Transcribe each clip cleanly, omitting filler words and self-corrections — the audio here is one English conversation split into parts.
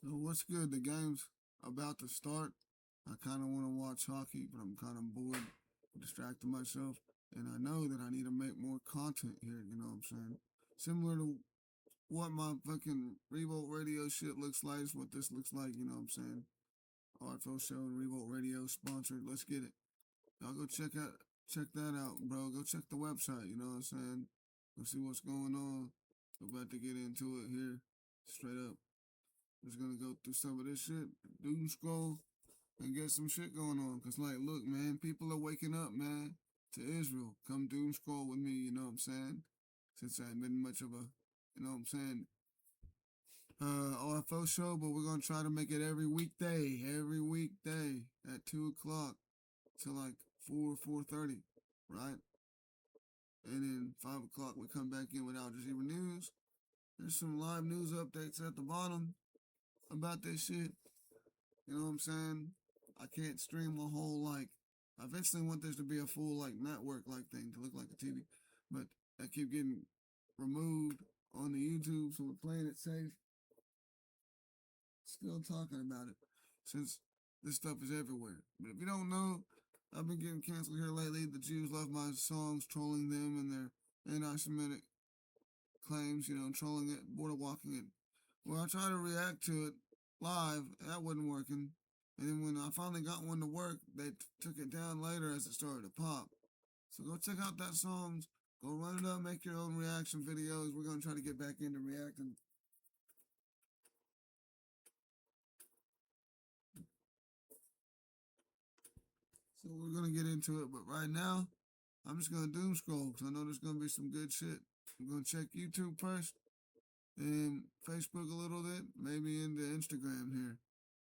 What's good? The game's about to start. I kind of want to watch hockey, but I'm kind of bored, distracting myself. And I know that I need to make more content here, you know what I'm saying? Similar to what my fucking Revolt Radio shit looks like, is what this looks like, you know what I'm saying? RFO Show and Revolt Radio sponsored. Let's get it. Y'all go check that out, bro. Go check the website, you know what I'm saying? Go see what's going on. We're about to get into it here, straight up. Just gonna go through some of this shit, doom scroll, and get some shit going on. Cause like, look, man, people are waking up, man, to Israel. Come doom scroll with me, you know what I'm saying? Since I ain't been much of a, you know what I'm saying, RFO show, but we're gonna try to make it every weekday at 2 o'clock till like 4:30, right? And then 5 o'clock we come back in with Al Jazeera News. There's some live news updates at the bottom about this shit. You know what I'm saying? I can't stream a whole like. I eventually want this to be a full like network like thing to look like a TV, but I keep getting removed on the YouTube, so we're playing it safe. Still talking about it since this stuff is everywhere. But if you don't know, I've been getting canceled here lately. The Jews love my songs, trolling them and their anti-Semitic claims. You know, trolling it, border walking it. Well, I tried to react to it live. That wasn't working. And then when I finally got one to work, they took it down later as it started to pop. So go check out that songs. Go run it up, make your own reaction videos. We're going to try to get back into reacting. So we're going to get into it. But right now, I'm just going to doom scroll because I know there's going to be some good shit. I'm going to check YouTube first and Facebook a little bit, maybe into Instagram here.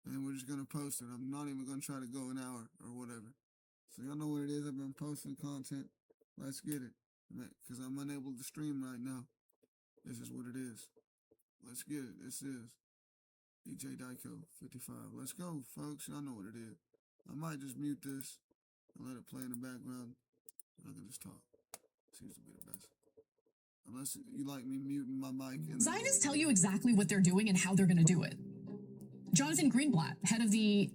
And we're just going to post it. I'm not even going to try to go an hour or whatever. So y'all know what it is. I've been posting content. Let's get it. Because I'm unable to stream right now. This is what it is. Let's get it. This is DJ Dyko 55. Let's go, folks. Y'all know what it is. I might just mute this and let it play in the background. I can just talk. Seems to be the best. Unless you like me muting my mic. Zionists tell you exactly what they're doing and how they're going to do it. Jonathan Greenblatt, head of the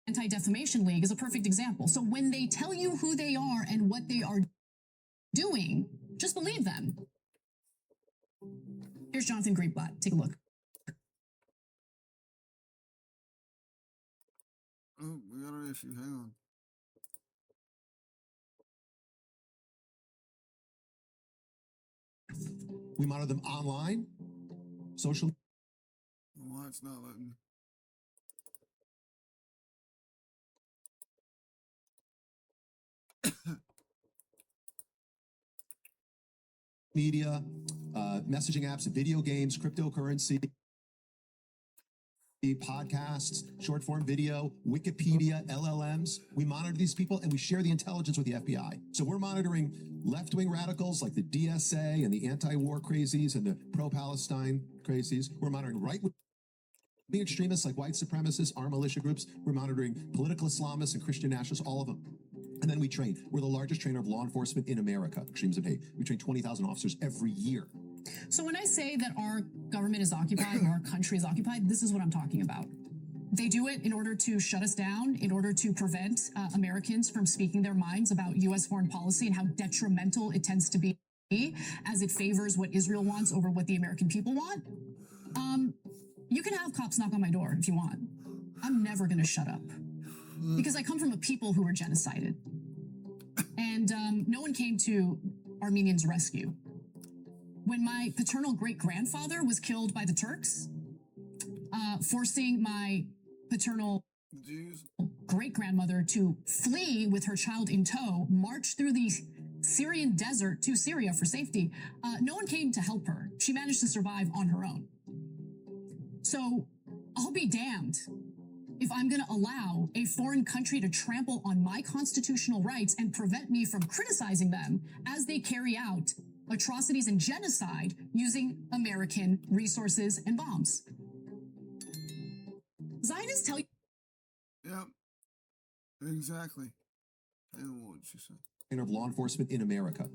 Anti-Defamation League, is a perfect example. So when they tell you who they are and what they are doing, just believe them. Here's Jonathan Greenblatt. Take a look. Oh, we got an issue. Hang on. We monitor them online, social. Why it's not letting me? Media, messaging apps, video games, cryptocurrency, podcasts, short form video, Wikipedia, LLMs. We monitor these people and we share the intelligence with the FBI. So we're monitoring left-wing radicals like the DSA and the anti-war crazies and the pro-Palestine crazies. We're monitoring right-wing extremists like white supremacists, armed militia groups. We're monitoring political Islamists and Christian nationalists, all of them. And then we train. We're the largest trainer of law enforcement in America, extremes of hate. We train 20,000 officers every year. So when I say that our government is occupied, or our country is occupied, this is what I'm talking about. They do it in order to shut us down, in order to prevent Americans from speaking their minds about U.S. foreign policy and how detrimental it tends to be as it favors what Israel wants over what the American people want. You can have cops knock on my door if you want. I'm never going to shut up because I come from a people who were genocided. And no one came to Armenians' rescue. When my paternal great-grandfather was killed by the Turks, forcing my paternal great-grandmother to flee with her child in tow, march through the Syrian desert to Syria for safety, no one came to help her. She managed to survive on her own. So I'll be damned if I'm going to allow a foreign country to trample on my constitutional rights and prevent me from criticizing them as they carry out atrocities and genocide using American resources and bombs. Zionists tell you. Yep. Exactly. I don't know what you said. Of law enforcement in America.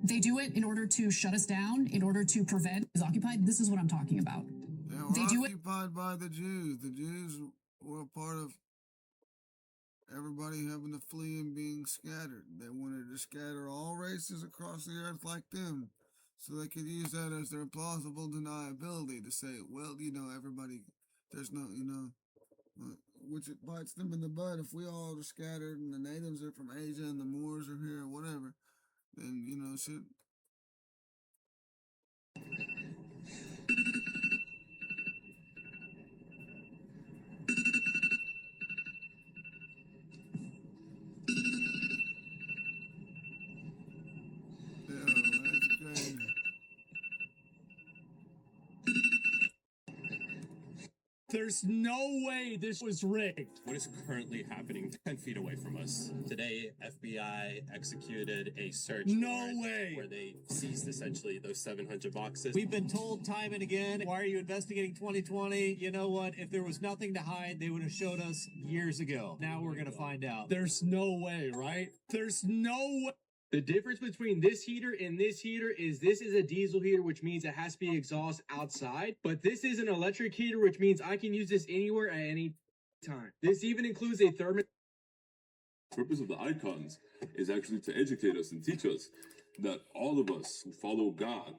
They do it in order to shut us down, in order to prevent is occupied. This is what I'm talking about. Yep. Yeah, we're They do it. occupied by the Jews. The Jews were a part of everybody having to flee and being scattered. They wanted to scatter all races across the earth like them, so they could use that as their plausible deniability to say, well, everybody, there's no, which it bites them in the butt. If we all are scattered and the natives are from Asia and the Moors are here or whatever, then, shit. Yeah, that's crazy. There's no way this was rigged. What is currently happening 10 feet away from us? Today, FBI executed a search No warrant way. where they seized essentially those 700 boxes. We've been told time and again, why are you investigating 2020? You know what? If there was nothing to hide, they would have showed us years ago. Now we're going to find out. There's no way, right? There's no way. The difference between this heater and this heater is this is a diesel heater, which means it has to be exhaust outside. But this is an electric heater, which means I can use this anywhere at any time. This even includes a thermostat. The purpose of the icons is actually to educate us and teach us that all of us who follow God,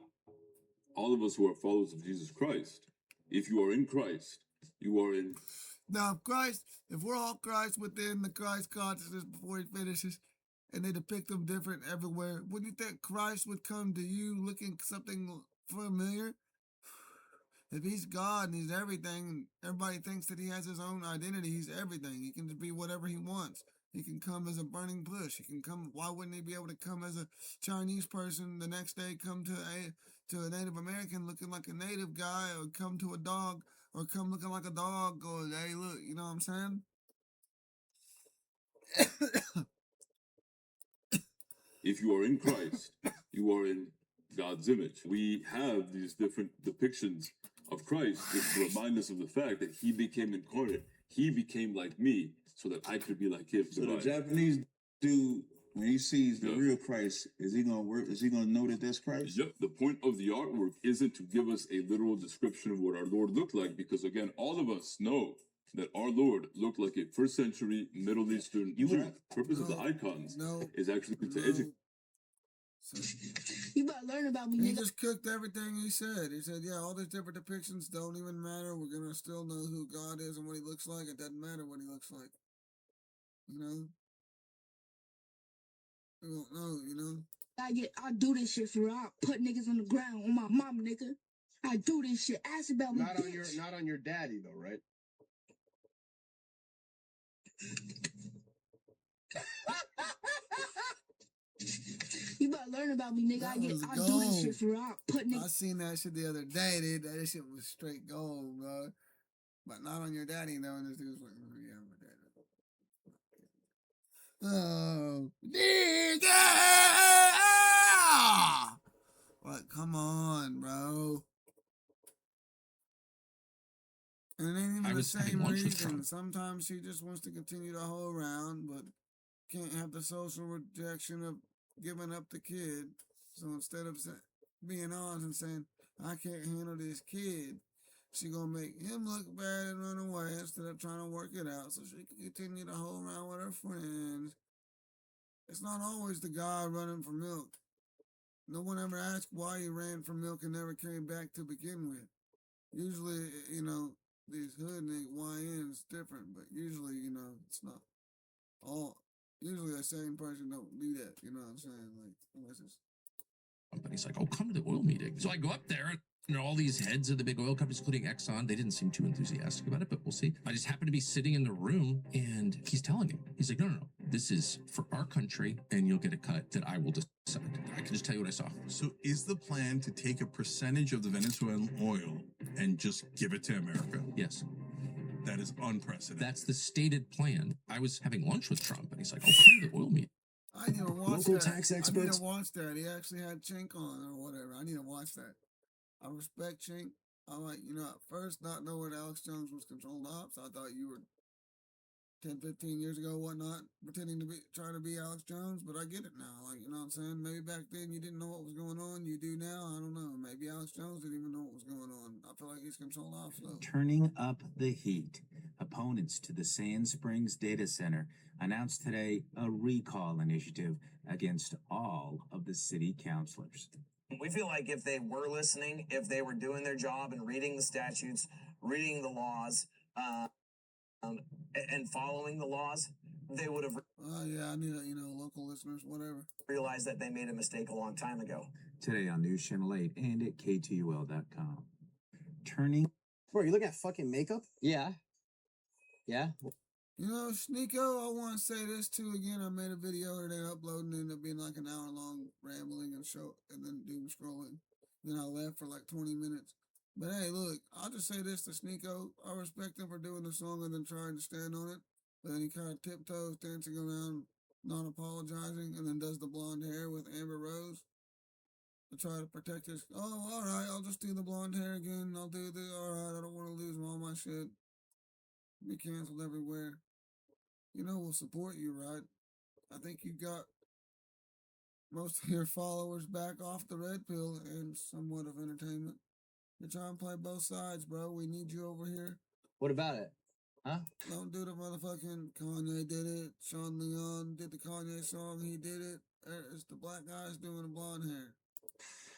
all of us who are followers of Jesus Christ, if you are in Christ, you are in. Now, if we're all Christ within the Christ consciousness before he finishes, and they depict them different everywhere, wouldn't you think Christ would come to you looking something familiar? If he's God and he's everything, and everybody thinks that he has his own identity, he's everything. He can just be whatever he wants. He can come as a burning bush. He can come. Why wouldn't he be able to come as a Chinese person the next day? Come to a Native American looking like a native guy, or come to a dog, or come looking like a dog, or hey, look, you know what I'm saying? If you are in Christ, you are in God's image. We have these different depictions of Christ just to remind us of the fact that he became incarnate. He became like me so that I could be like him. So the Japanese dude, when he sees the real Christ, is he gonna work? Is he gonna know that that's Christ? Yep. The point of the artwork isn't to give us a literal description of what our Lord looked like, because again, all of us know that our Lord looked like a first century Middle Eastern Jew. The purpose of the icons is actually to educate. You better learn about me, He nigga. just cooked everything he said. He said, yeah, all these different depictions don't even matter. We're going to still know who God is and what he looks like. It doesn't matter what he looks like. You know? We won't know, you know? I do this shit for real. I put niggas on the ground on my mama, nigga. I do this shit. Ask about me, bitch. Not on your daddy though, right? You better learn about me, nigga. I do this shit for real. I put niggas. I seen that shit the other day, dude. That shit was straight gold, bro. But not on your daddy, though. And this dude was like, oh, yeah, my daddy. Oh, nigga! What? Come on, bro. And it ain't even the same reason. Sometimes she just wants to continue to hold around, but can't have the social rejection of giving up the kid. So instead of being honest and saying, I can't handle this kid, she gonna make him look bad and run away instead of trying to work it out so she can continue to hold around with her friends. It's not always the guy running for milk. No one ever asked why he ran for milk and never came back to begin with. Usually, you know, these hood YNs different, but usually, you know, it's not all. Usually, the same person don't do that. You know what I'm saying? Like, unless it's. Company's like, oh, come to the oil meeting. So I go up there, and all these heads of the big oil companies, including Exxon, they didn't seem too enthusiastic about it, but we'll see. I just happened to be sitting in the room, and he's telling him, he's like, no, this is for our country, and you'll get a cut that I will decide. I can just tell you what I saw. So is the plan to take a percentage of the Venezuelan oil and just give it to America? Yes. That is unprecedented. That's the stated plan. I was having lunch with Trump, and he's like, oh, come to the oil meeting. I need to watch Local that. tax I need experts. to watch that. He actually had Chink on or whatever. I need to watch that. I respect Chink. I like, at first not know what Alex Jones was controlled ops. I thought you were 10, 15 years ago, whatnot, pretending to be, trying to be Alex Jones, but I get it now. Like, you know what I'm saying? Maybe back then you didn't know what was going on. You do now. I don't know. Maybe Alex Jones didn't even know what was going on. I feel like he's controlled off slow. Turning up the heat. Opponents to the Sand Springs data center announced today a recall initiative against all of the city councilors. We feel like if they were listening, if they were doing their job and reading the statutes, reading the laws, and following the laws, they would have yeah, I need local listeners, whatever. realized that they made a mistake a long time ago. Today on News Channel 8 and at KTUL.com. Turning. Bro, you look at fucking makeup? Yeah. Yeah. You know, Sneeko, I want to say this too again. I made a video today uploading it, ended up being like an hour long rambling and then doom scrolling. Then I left for like 20 minutes. But hey, look, I'll just say this to Sneeko. I respect him for doing the song and then trying to stand on it. But then he kind of tiptoes, dancing around, not apologizing, and then does the blonde hair with Amber Rose to try to protect his. Oh, all right, I'll just do the blonde hair again. I'll do the. All right, I don't want to lose all my shit. Be canceled everywhere. You know, we'll support you, right? I think you got most of your followers back off the red pill and somewhat of entertainment. You're trying to play both sides, bro. We need you over here. What about it? Huh? Don't do the motherfucking Kanye did it. Sean Leon did the Kanye song. He did it. It's the black guys doing the blonde hair.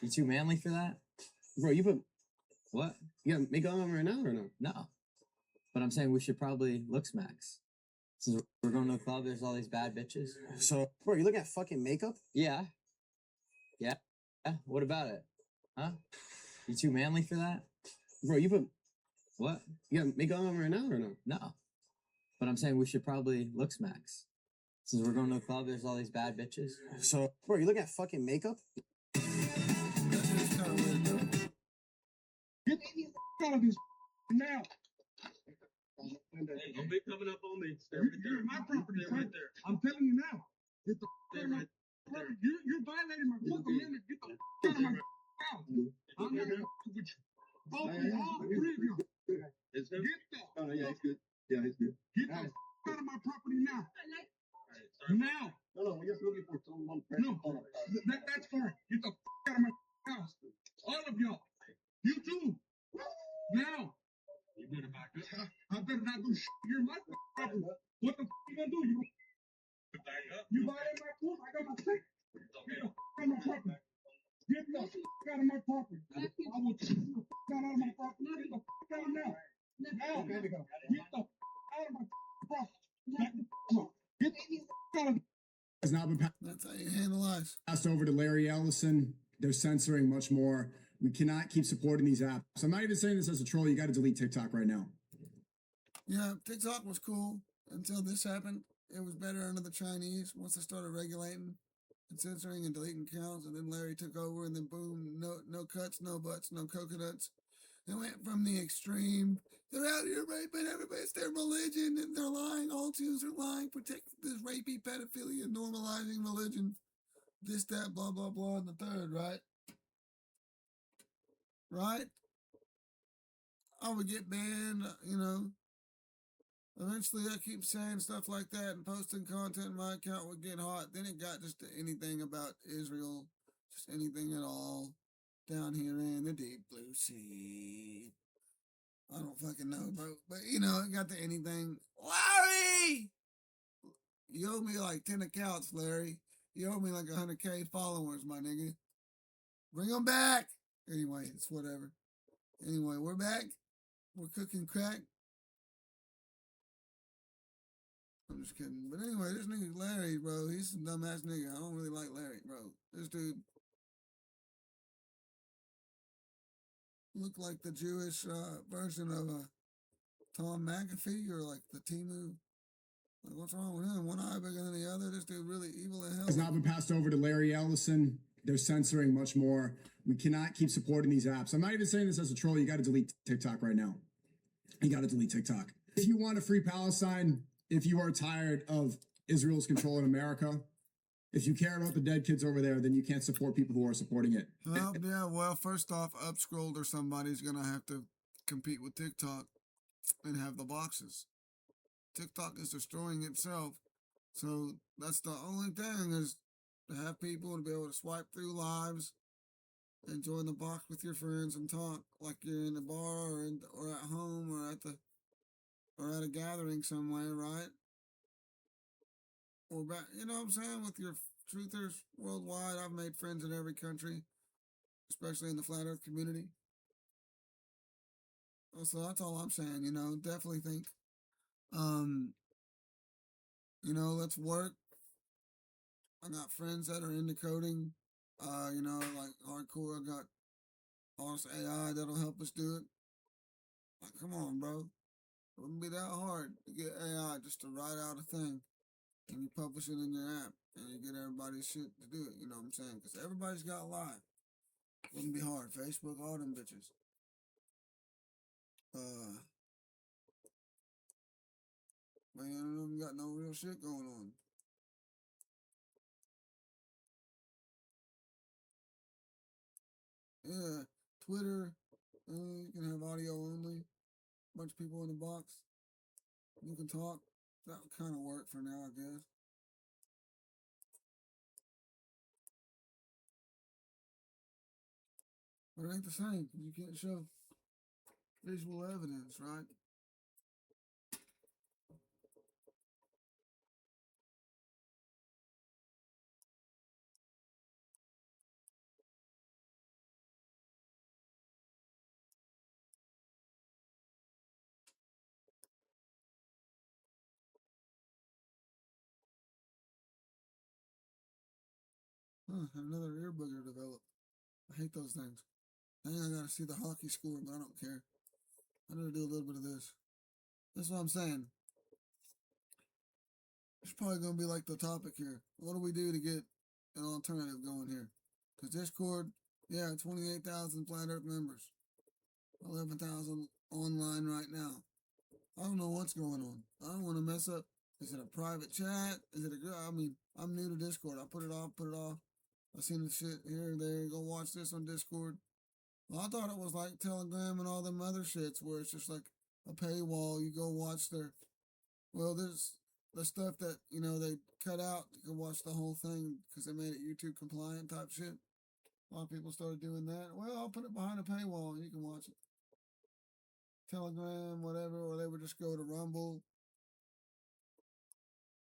You too manly for that? Bro, you put What? you got makeup on right now or no? No. But I'm saying we should probably look smacks. Since we're going to a club, there's all these bad bitches. So, bro, you look at fucking makeup? Yeah. Yeah. Yeah. What about it? Huh? You too manly for that? Bro, you put What? you got makeup on right now or no? No. But I'm saying we should probably look smacks. Since we're going to a club, there's all these bad bitches. So, bro, you look at fucking makeup? That is kind of weird, though. Get out of this now. Don't be coming up on me. You're my property, right there. I'm telling you now. Get the out of my property. You're violating my Fourth Amendment. Get the out of my house. I'm not with you. Both of you, all three of you. It's Get the Oh, yeah, it's good. Yeah, it's good. get the out of my property now. Now. No, we're just looking for someone. No, that's fine. Get the out of my house. All of y'all. You too. Now. You better back up. I better not do shit. You're my property. What the you gonna do? Back up. You violate my rules. I got my stick. Get the out of my property. Get the out of my property. I will get the out of my property. Get the out now. Now. Get the out of my property. Get the out of. Has now been That's how you handle us. passed over to Larry Ellison. They're censoring much more. We cannot keep supporting these apps. I'm not even saying this as a troll. You got to delete TikTok right now. Yeah, TikTok was cool until this happened. It was better under the Chinese once they started regulating and censoring and deleting accounts. And then Larry took over, and then boom, no cuts, no butts, no coconuts. They went from the extreme. They're out here raping everybody. It's their religion, and they're lying. All Jews are lying. Protect this rapey pedophilia, normalizing religion. This, that, blah, blah, blah, and the third, right? Right? I would get banned, you know. Eventually, I keep saying stuff like that and posting content. My account would get hot. Then it got just to anything about Israel, just anything at all, down here in the deep blue sea. I don't fucking know, bro. But, you know, it got to anything. Larry! You owe me like 10 accounts, Larry. You owe me like 100K followers, my nigga. Bring them back. Anyway, it's whatever. Anyway, we're back. We're cooking crack. I'm just kidding. But anyway, this nigga Larry, bro, he's a dumbass nigga. I don't really like Larry, bro. This dude looked like the Jewish version of Tom McAfee or like the Timu. Like, what's wrong with him? One eye bigger than the other. This dude really evil as hell. Has now been passed over to Larry Ellison. They're censoring much more. We cannot keep supporting these apps. I'm not even saying this as a troll. You got to delete TikTok right now. You got to delete TikTok. If you want to free Palestine, if you are tired of Israel's control in America, if you care about the dead kids over there, then you can't support people who are supporting it. Yeah, well, first off, Upscrolled or somebody's going to have to compete with TikTok and have the boxes. TikTok is destroying itself. So that's the only thing is to have people to be able to swipe through lives and join the box with your friends and talk like you're in the bar or at home or at a gathering somewhere, right? Or back, you know what I'm saying, with your truthers worldwide. I've made friends in every country, especially in the flat Earth community. So that's all I'm saying. Definitely think, um, let's work. I got friends that are into coding, like hardcore. I got all this AI that'll help us do it. Like, come on, bro. It wouldn't be that hard to get AI just to write out a thing and you publish it in your app and you get everybody's shit to do it. You know what I'm saying? Because everybody's got live. Wouldn't be hard. Facebook, all them bitches. Man, I got no real shit going on. Yeah, Twitter, you can have audio only. Bunch of people in the box. You can talk. That would kind of work for now, I guess. But it ain't the same because you can't show visual evidence, right? Another ear booger developed. I hate those things. Dang, I gotta see the hockey score, but I don't care. I gotta do a little bit of this. That's what I'm saying. It's probably gonna be like the topic here. What do we do to get an alternative going here? Because Discord, yeah, 28,000 Flat Earth members, 11,000 online right now. I don't know what's going on. I don't want to mess up. Is it a private chat? Is it a girl? I mean, I'm new to Discord. I put it off, I seen the shit here and there. Go watch this on Discord. Well, I thought it was like Telegram and all them other shits where it's just like a paywall. You go watch there's the stuff that, they cut out. You can watch the whole thing because they made it YouTube compliant type shit. A lot of people started doing that. Well, I'll put it behind a paywall and you can watch it. Telegram, whatever, or they would just go to Rumble.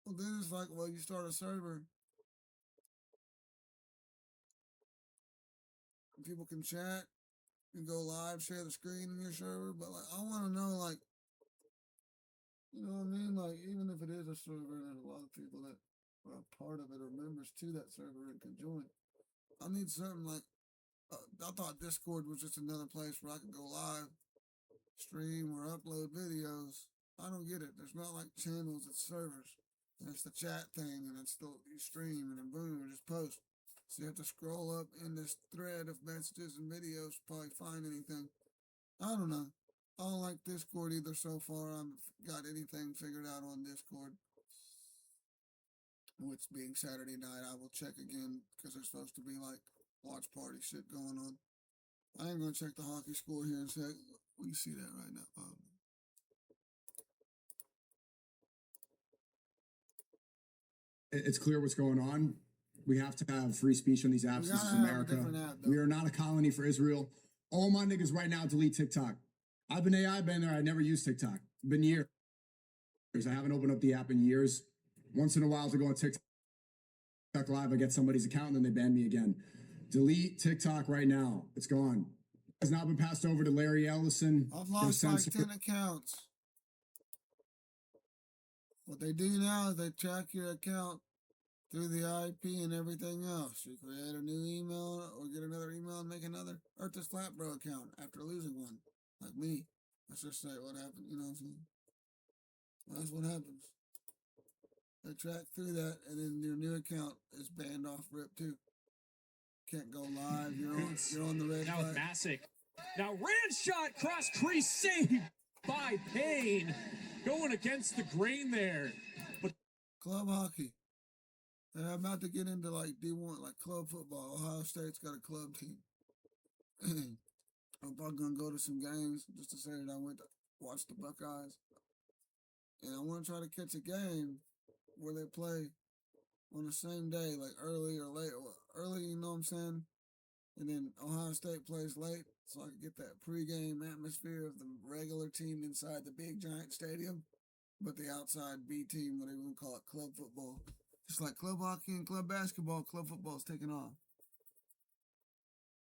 Well, then it's like, well, you start a server. People can chat. You go live, share the screen in your server. But, like, I want to know, like, you know what I mean? Like, even if it is a server, there's a lot of people that are a part of it or members to that server and can join. I need something like, I thought Discord was just another place where I could go live, stream, or upload videos. I don't get it. There's not like channels, it's servers. And it's the chat thing, and it's still you stream, and then boom, you just post. So you have to scroll up in this thread of messages and videos to probably find anything. I don't know. I don't like Discord either so far. I haven't got anything figured out on Discord. Which being Saturday night, I will check again because there's supposed to be like watch party shit going on. I ain't gonna check the hockey score here in a sec. We can see that right now. It's clear what's going on. We have to have free speech on these apps. This is America. We are not a colony for Israel. All my niggas right now delete TikTok. I've been AI been there. I never used TikTok. Been years. I haven't opened up the app in years. Once in a while to go on TikTok Live, I get somebody's account and then they ban me again. Delete TikTok right now. It's gone. Has now been passed over to Larry Ellison. I've lost like 10 accounts. What they do now is they track your account through the IP and everything else. You create a new email or get another email and make another Earth is Flat Bro account after losing one. Like me. Let's just say what happened, you know what I'm saying? That's what happens. They track through that and then your new account is banned off RIP too. Can't go live. You're on the red Now flag. with Masick. Now ran shot cross crease saved by Payne. Going against the grain there. But club hockey. And I'm about to get into like D1, like club football. Ohio State's got a club team. I'm probably gonna go to some games just to say that I went to watch the Buckeyes. And I want to try to catch a game where they play on the same day, like early or late, or early, you know what I'm saying? And then Ohio State plays late, so I can get that pregame atmosphere of the regular team inside the big giant stadium, but the outside B team, whatever you want to call it, club football. Just like club hockey and club basketball, club football is taking off.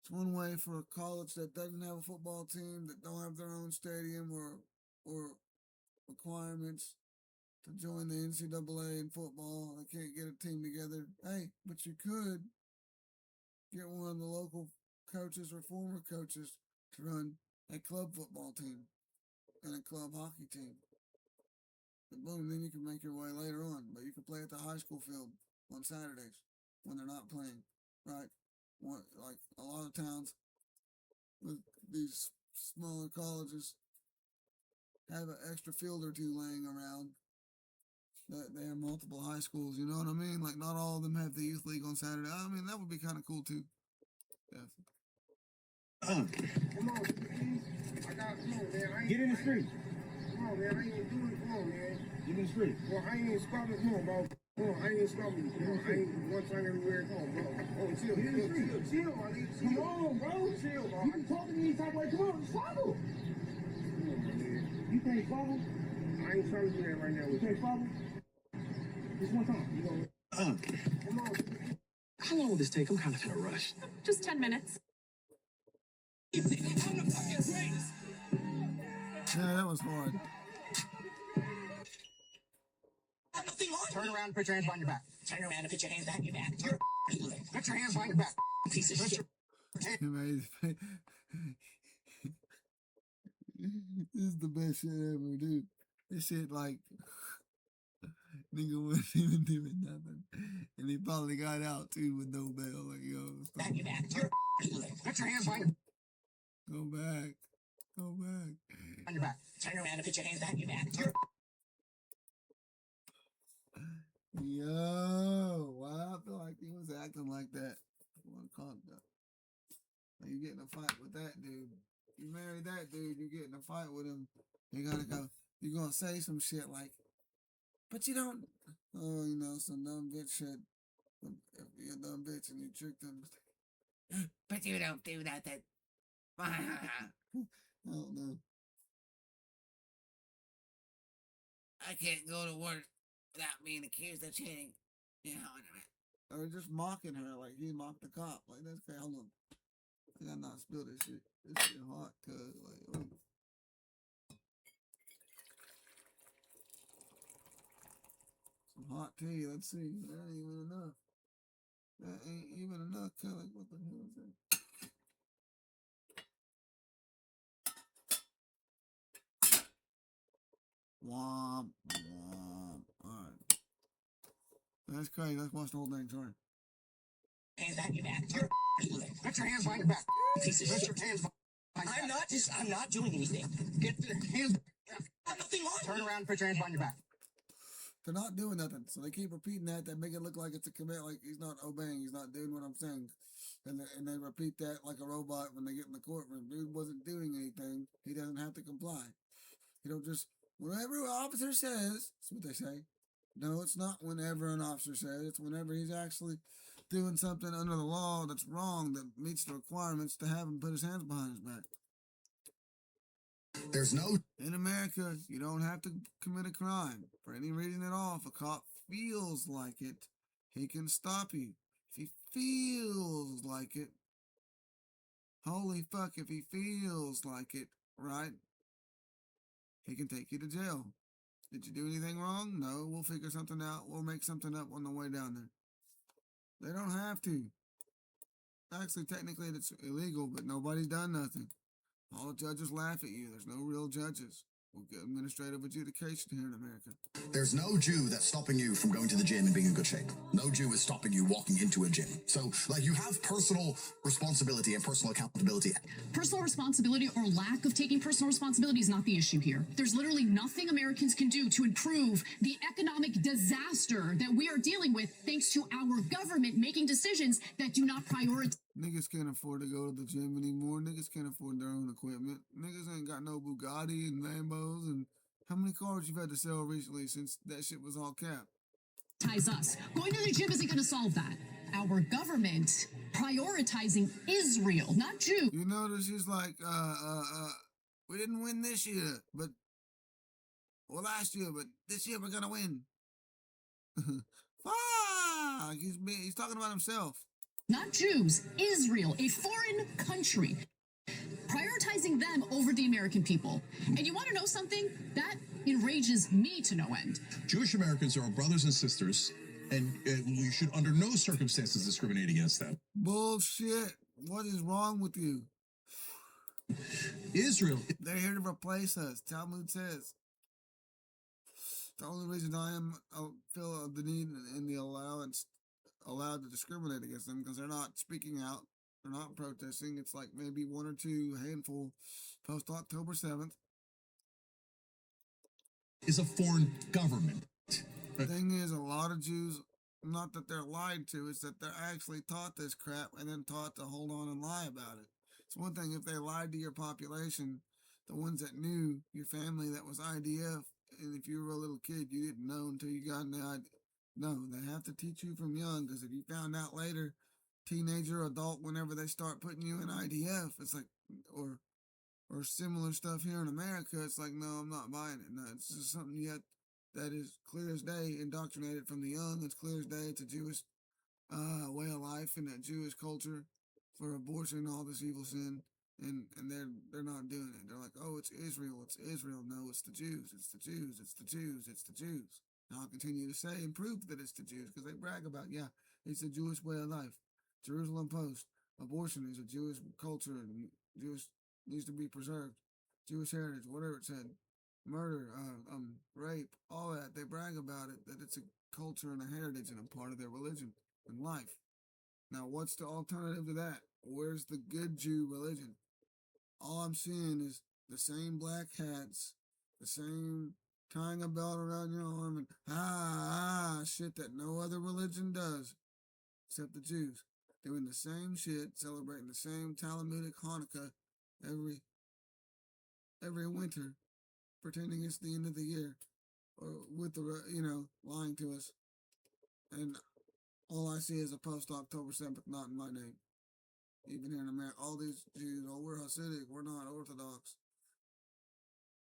It's one way for a college that doesn't have a football team, that don't have their own stadium or requirements to join the NCAA in football. They can't get a team together. Hey, but you could get one of the local coaches or former coaches to run a club football team and a club hockey team. And boom, then you can make your way later on. But you can play at the high school field on Saturdays when they're not playing, right? Like a lot of towns with these smaller colleges have an extra field or two laying around. They have multiple high schools, you know what I mean? Like not all of them have the youth league on Saturday. I mean, that would be kind of cool too. Yeah. Come on, I got come on, man. Get in the street. Come on, man. I ain't even doing it. Come on, man. Get in the street. Well, I ain't even stopping. Come on, bro. Come on, I ain't even stopping you. Come on, I ain't one time everywhere. Come on, bro. Oh, chill. Get in the street. Chill, my nigga. Come on, bro. Chill, bro. You can talk to me any type of way. Come on, just follow. Come on, my nigga. You can't follow? I ain't trying to do that right now. You can't follow? Just one time. You know. Come on. How long will this take? I'm kind of in a rush. Just 10 minutes. Yeah, that was hard. Turn around and put your hands behind your back. Turn around and put your hands behind your back. Put your hands behind your back. Piece of shit. This is the best shit ever, dude. This shit like nigga wasn't even doing nothing, and he probably got out too with no bell. Like yo, Back your back. Put your hands behind your go back, go back. on your back. Turn around and put your hands behind your back. Yo, why I feel like he was acting like that. What call it that? Like you get in a fight with that dude. You marry that dude, you get in a fight with him. You gotta go. You gonna say some shit like, but you don't. Oh, you know, some dumb bitch shit. If you're a dumb bitch and you trick them, but you don't do that. I don't know. I can't go to work without being accused of cheating. You know, or just mocking her like he mocked the cop. Like that's okay. Hold on. I gotta not spill this shit. This shit hot, cuz like. Oh. Some hot tea. Let's see. That ain't even enough. That ain't even enough. Cuz like, what the hell is that? Womp, womp. Alright. That's crazy. Let's watch the whole thing. Sorry. Hands behind your back. Put your hands behind your back. Piece of shit. Put your hands behind your back. I'm not doing anything. Get the hands. Nothing on. Turn around and put your hands behind your back. They're not doing nothing. So they keep repeating that. They make it look like it's a command, like he's not obeying. He's not doing what I'm saying. And they repeat that like a robot when they get in the courtroom. Dude wasn't doing anything. He doesn't have to comply. You don't just, whatever an officer says, that's what they say. No, it's not whenever an officer says. It's whenever he's actually doing something under the law that's wrong, that meets the requirements to have him put his hands behind his back. There's no... In America, you don't have to commit a crime for any reason at all. If a cop feels like it, he can stop you. If he feels like it, holy fuck, if he feels like it, right? He can take you to jail. Did you do anything wrong? No, we'll figure something out. We'll make something up on the way down there. They don't have to. Actually, technically, it's illegal, but nobody's done nothing. All the judges laugh at you. There's no real judges. We'll get administrative adjudication here in America. There's no Jew that's stopping you from going to the gym and being in good shape. No Jew is stopping you walking into a gym. So, like, you have personal responsibility and personal accountability. Personal responsibility or lack of taking personal responsibility is not the issue here. There's literally nothing Americans can do to improve the economic disaster that we are dealing with thanks to our government making decisions that do not prioritize. Niggas can't afford to go to the gym anymore. Niggas can't afford their own equipment. Niggas ain't got no Bugatti and Lambos and How many cars you've had to sell recently since that shit was all capped? Ties us. Going to the gym isn't going to solve that. Our government prioritizing Israel, not Jews. You notice he's like, we didn't win this year, but last year, but this year we're gonna win. Fuck! He's talking about himself. Not Jews, Israel, a foreign country. Prioritizing them over the American people. And you want to know something? That enrages me to no end. Jewish Americans are our brothers and sisters, and we should under no circumstances discriminate against them. Bullshit. What is wrong with you? Israel. They're here to replace us. Talmud says. The only reason I feel the need and the allowed to discriminate against them because they're not speaking out. They're not protesting. It's like maybe one or two handful post October 7th. Is a foreign government. The thing is, a lot of Jews, not that they're lied to, it's that they're actually taught this crap and then taught to hold on and lie about it. It's one thing if they lied to your population, the ones that knew your family that was IDF, and if you were a little kid, you didn't know until you got in the IDF. No, they have to teach you from young, because if you found out later, teenager, adult, whenever they start putting you in IDF, it's like, or similar stuff here in America, it's like, no, I'm not buying it. No, it's just something yet that is clear as day, indoctrinated from the young. It's clear as day. It's a Jewish way of life and a Jewish culture for abortion, all this evil sin, and they're not doing it. They're like, oh, it's Israel, it's Israel. No, it's the Jews, it's the Jews, it's the Jews, it's the Jews. And I'll continue to say and prove that it's the Jews because they brag about, yeah, it's a Jewish way of life. Jerusalem Post, abortion is a Jewish culture and Jewish needs to be preserved. Jewish heritage, whatever it said. Murder, rape, all that. They brag about it, that it's a culture and a heritage and a part of their religion and life. Now, what's the alternative to that? Where's the good Jew religion? All I'm seeing is the same black hats, the same tying a belt around your arm and shit that no other religion does except the Jews. Doing the same shit, celebrating the same Talmudic Hanukkah every winter, pretending it's the end of the year, or with the lying to us. And all I see is a post October 7th, not in my name. Even here in America, all these Jews, oh, we're Hasidic, we're not Orthodox.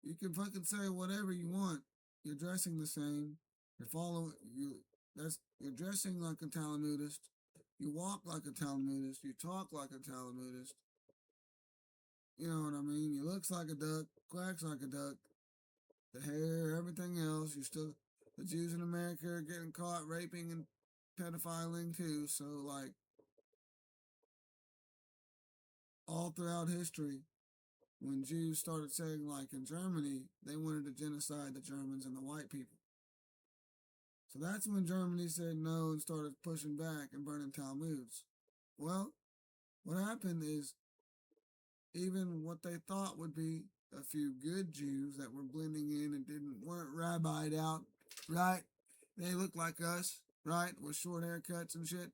You can fucking say whatever you want. You're dressing the same. You're dressing like a Talmudist. You walk like a Talmudist. You talk like a Talmudist. You know what I mean? You looks like a duck, quacks like a duck. The hair, everything else. The Jews in America are getting caught raping and pedophiling too. So like, all throughout history, when Jews started saying, like in Germany, they wanted to genocide the Germans and the white people. So that's when Germany said no and started pushing back and burning Talmuds. Well, what happened is even what they thought would be a few good Jews that were blending in and weren't rabbied out, right? They look like us, right? With short haircuts and shit.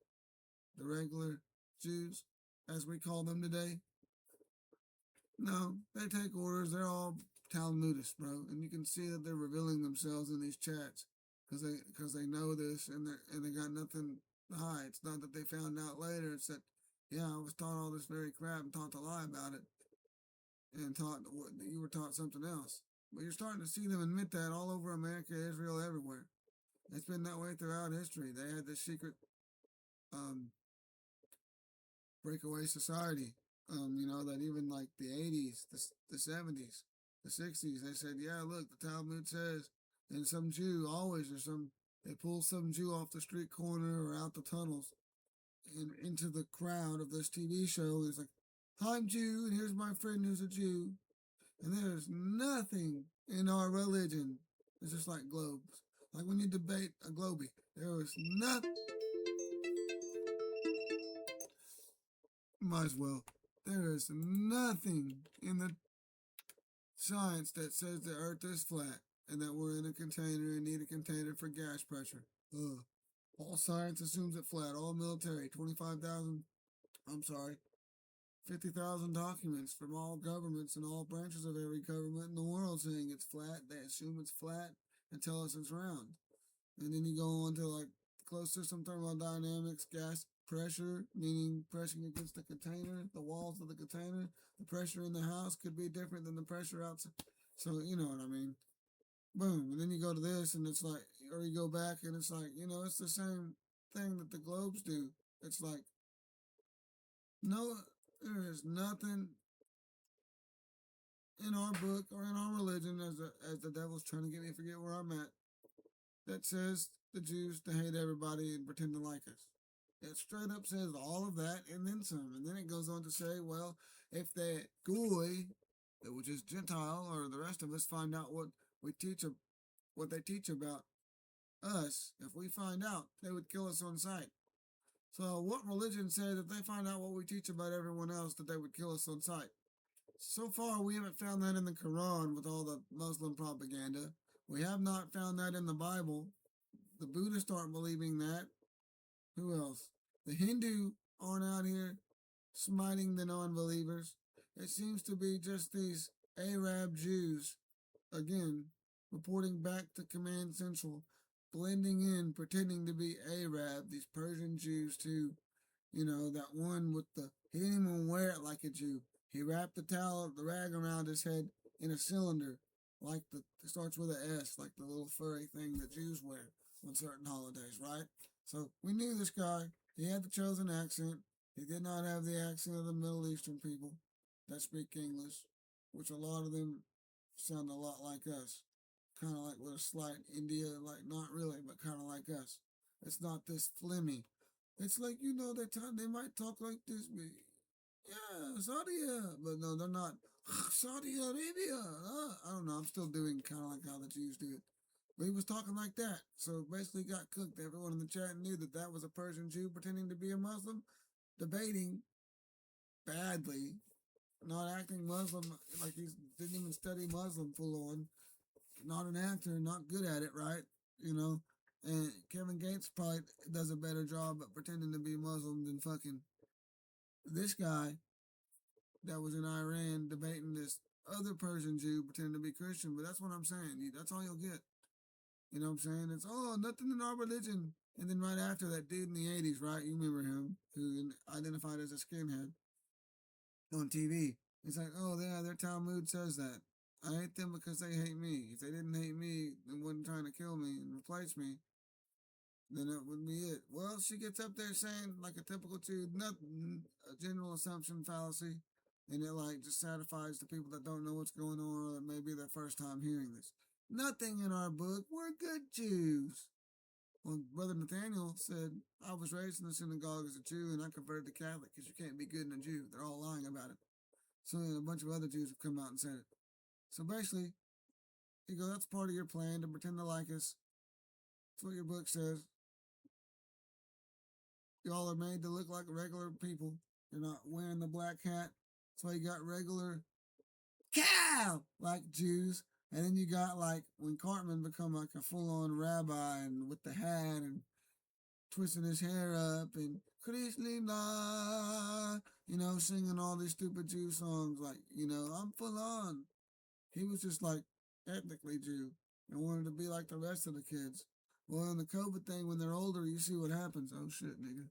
The regular Jews, as we call them today. No, they take orders. They're all Talmudists, bro, and you can see that they're revealing themselves in these chats because they know this and they got nothing to hide. It's not that they found out later. It's that I was taught all this very crap and taught to lie about it, and taught that you were taught something else. But you're starting to see them admit that all over America, Israel, everywhere. It's been that way throughout history. They had this secret breakaway society. That even like the 80s, the 70s, the 60s, they said, yeah, look, the Talmud says, and some Jew they pull some Jew off the street corner or out the tunnels and into the crowd of this TV show. And it's like, I'm Jew, and here's my friend who's a Jew. And there's nothing in our religion. It's just like globes. Like when you debate a globie, there is nothing. Might as well. There is nothing in the science that says the earth is flat and that we're in a container and need a container for gas pressure. All science assumes it flat. All military, 25,000, 50,000 documents from all governments and all branches of every government in the world saying it's flat. They assume it's flat and tell us it's round. And then you go on to like closed system thermodynamics, gas pressure, meaning pressing against the container, the walls of the container. The pressure in the house could be different than the pressure outside. So, you know what I mean. Boom. And then you go to this and it's like, or you go back and it's like, it's the same thing that the globes do. It's like, no, there is nothing in our book or in our religion as the devil's trying to get me to forget where I'm at that says the Jews to hate everybody and pretend to like us. It straight up says all of that and then some. And then it goes on to say, well, if the goy, which is Gentile, or the rest of us find out what they teach about us, if we find out, they would kill us on sight. So what religion says if they find out what we teach about everyone else that they would kill us on sight? So far, we haven't found that in the Quran with all the Muslim propaganda. We have not found that in the Bible. The Buddhists aren't believing that. Who else? The Hindu aren't out here smiting the non-believers. It seems to be just these Arab Jews, again, reporting back to Command Central, blending in, pretending to be Arab, these Persian Jews too. That one with he didn't even wear it like a Jew. He wrapped the rag around his head in a cylinder, like it starts with an S, like the little furry thing that Jews wear on certain holidays, right? So we knew this guy. He had the chosen accent. He did not have the accent of the Middle Eastern people that speak English, which a lot of them sound a lot like us. Kind of like with a slight India, like not really, but kind of like us. It's not this flimmy. It's like, they might talk like this, but yeah, Saudi, but no, they're not. Saudi Arabia. I don't know. I'm still doing kind of like how the Jews do it. But he was talking like that. So basically got cooked. Everyone in the chat knew that was a Persian Jew pretending to be a Muslim, debating badly, not acting Muslim, like he didn't even study Muslim full on. Not an actor, not good at it, right? And Kevin Gates probably does a better job at pretending to be Muslim than fucking this guy that was in Iran debating this other Persian Jew pretending to be Christian. But that's what I'm saying. That's all you'll get. You know what I'm saying? It's, nothing in our religion. And then right after that dude in the 80s, right? You remember him, who identified as a skinhead on TV. It's like, oh, yeah, their Talmud says that. I hate them because they hate me. If they didn't hate me and wasn't trying to kill me and replace me, then that would be it. Well, she gets up there saying, like a typical Jew, nothing, a general assumption fallacy, and it like just satisfies the people that don't know what's going on or that may be their first time hearing this. Nothing in our book. We're good Jews. Well, Brother Nathaniel said, I was raised in the synagogue as a Jew and I converted to Catholic because you can't be good in a Jew. They're all lying about it. So a bunch of other Jews have come out and said it. So basically, you go, that's part of your plan to pretend to like us. That's what your book says. Y'all are made to look like regular people. You're not wearing the black hat. That's why you got regular cow like Jews. And then you got like when Cartman become like a full-on rabbi and with the hat and twisting his hair up and Krishna, singing all these stupid Jew songs like, I'm full on. He was just like ethnically Jew and wanted to be like the rest of the kids. Well, in the COVID thing, when they're older, you see what happens. Oh shit, nigga.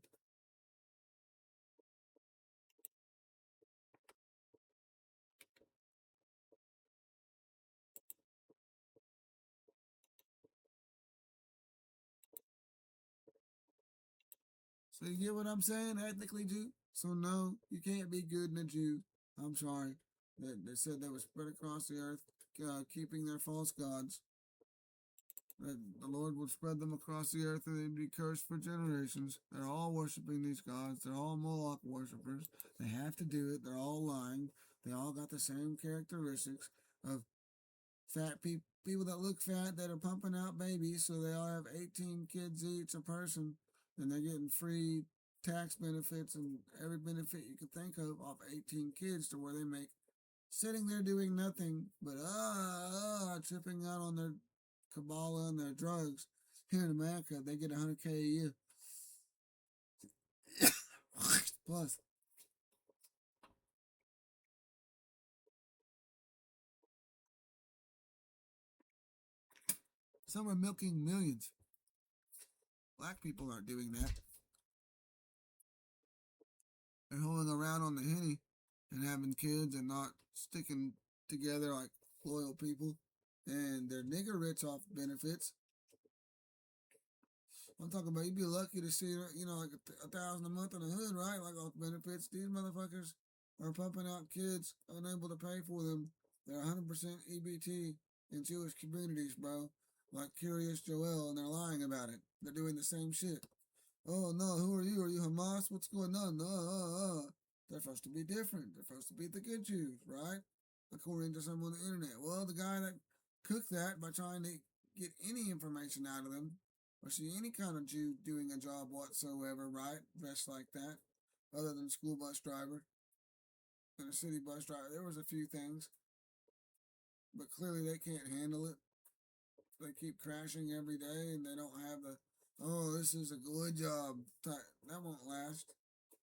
So you get what I'm saying? Ethnically Jew. So no, you can't be good in a Jew. I'm sorry. They said they would spread across the earth, keeping their false gods. That the Lord would spread them across the earth and they'd be cursed for generations. They're all worshiping these gods. They're all Moloch worshippers. They have to do it. They're all lying. They all got the same characteristics of fat people that look fat that are pumping out babies. So they all have 18 kids each a person. And they're getting free tax benefits and every benefit you can think of off 18 kids to where they make sitting there doing nothing but tripping out on their Kabbalah and their drugs. Here in America, they get $100K a year. Plus, Some are milking millions. Black people aren't doing that. They're holding around on the henny and having kids and not sticking together like loyal people. And they're nigger rich off benefits. I'm talking about, you'd be lucky to see, you know, like $1,000 a month in the hood, right? Like off benefits. These motherfuckers are pumping out kids unable to pay for them. They're 100% EBT in Jewish communities, bro. Like Curious Joel, and they're lying about it. They're doing the same shit. Oh no, who are you? Are you Hamas? What's going on? No, they're supposed to be different. They're supposed to be the good Jews, right? According to someone on the internet. Well, the guy that cooked that by trying to get any information out of them, or see any kind of Jew doing a job whatsoever, right? Dressed like that, other than school bus driver and a city bus driver. There was a few things, but clearly they can't handle it. They keep crashing every day, and they don't have the, oh, this is a good job type. That won't last.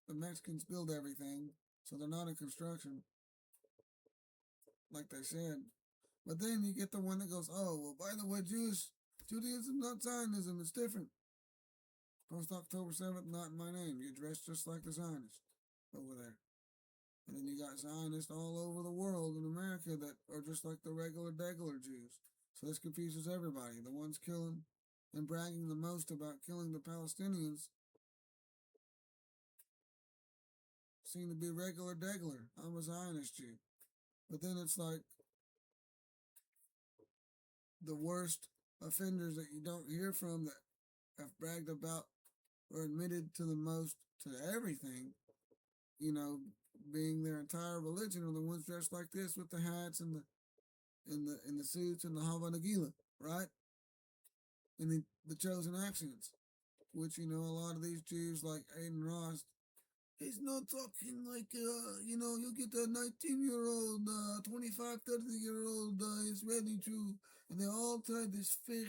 The Mexicans build everything, so they're not in construction, like they said. But then you get the one that goes, oh, well, by the way, Judaism, not Zionism, it's different. Post October 7th, not in my name. You dress just like the Zionists over there. And then you got Zionists all over the world in America that are just like the regular Jews. So this confuses everybody. The ones killing and bragging the most about killing the Palestinians seem to be regular. I'm a Zionist Jew. But then it's like the worst offenders that you don't hear from that have bragged about or admitted to the most to everything, you know, being their entire religion, are the ones dressed like this with the hats and the suits and the Hava Nagila, right? And the chosen accents, which, you know, a lot of these Jews like Aiden Ross, he's not talking like, you know, you get a 19-year-old, 25, 30-year-old Israeli Jew, and they all try this fake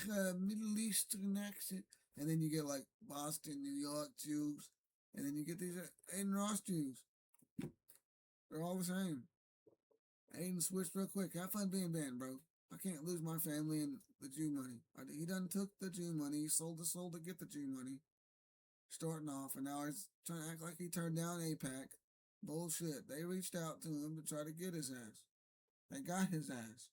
Middle Eastern accent. And then you get like Boston, New York Jews, and then you get these Aiden Ross Jews. They're all the same. Aiden switched real quick. Have fun being banned, bro. I can't lose my family and the Jew money. He done took the Jew money. He sold the soul to get the Jew money. Starting off, and now he's trying to act like he turned down AIPAC. Bullshit. They reached out to him to try to get his ass. They got his ass.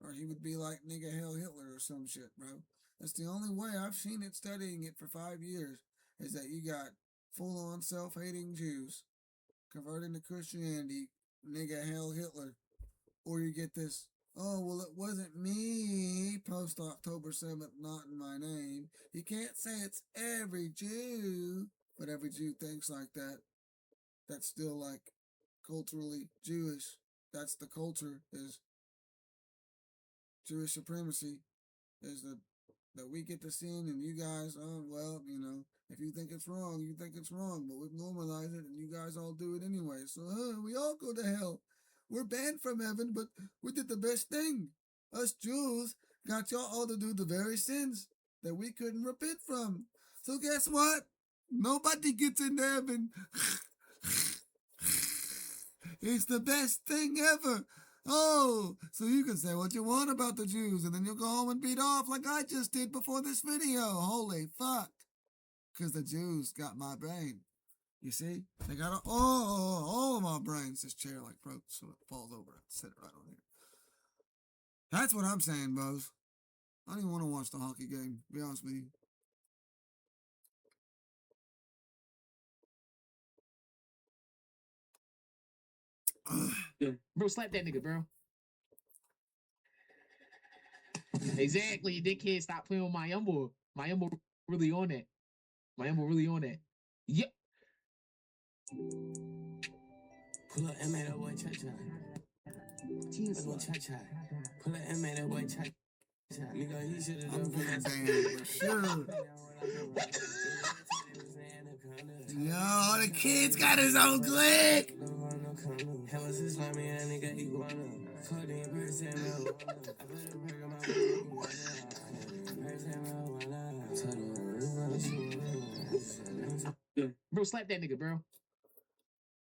Or he would be like nigga hell Hitler or some shit, bro. That's the only way I've seen it, studying it for 5 years, is that you got full-on self-hating Jews converting to Christianity, nigga hell Hitler. Or you get this, oh, well, it wasn't me, post October 7th, not in my name. You can't say it's every Jew, but every Jew thinks like that. That's still like culturally Jewish. That's the culture, is Jewish supremacy, is that we get to sin and you guys, oh, well, you know, if you think it's wrong, you think it's wrong, but we've normalized it and you guys all do it anyway. So, we all go to hell. We're banned from heaven, but we did the best thing. Us Jews got y'all all to do the very sins that we couldn't repent from. So guess what? Nobody gets into heaven. It's the best thing ever. Oh, so you can say what you want about the Jews, and then you'll go home and beat off like I just did before this video. Holy fuck. Because the Jews got my brain. You see? They got all of my brains. This chair like broke, so it falls over. I sit it right on here. That's what I'm saying, Bose. I don't even want to watch the hockey game, to be honest with you. Bro, slap that nigga, bro. Exactly, you dickhead. Stop playing with my Yumbo. My Yumbo really on that. My Yumbo really on that. Yep. Pull up and made that boy cha-cha. That's what cha-cha. Pull up and made that boy cha-cha. Nigga, he should have done for sure. Yo, the kid's got his own clique. Bro, slap that nigga, bro.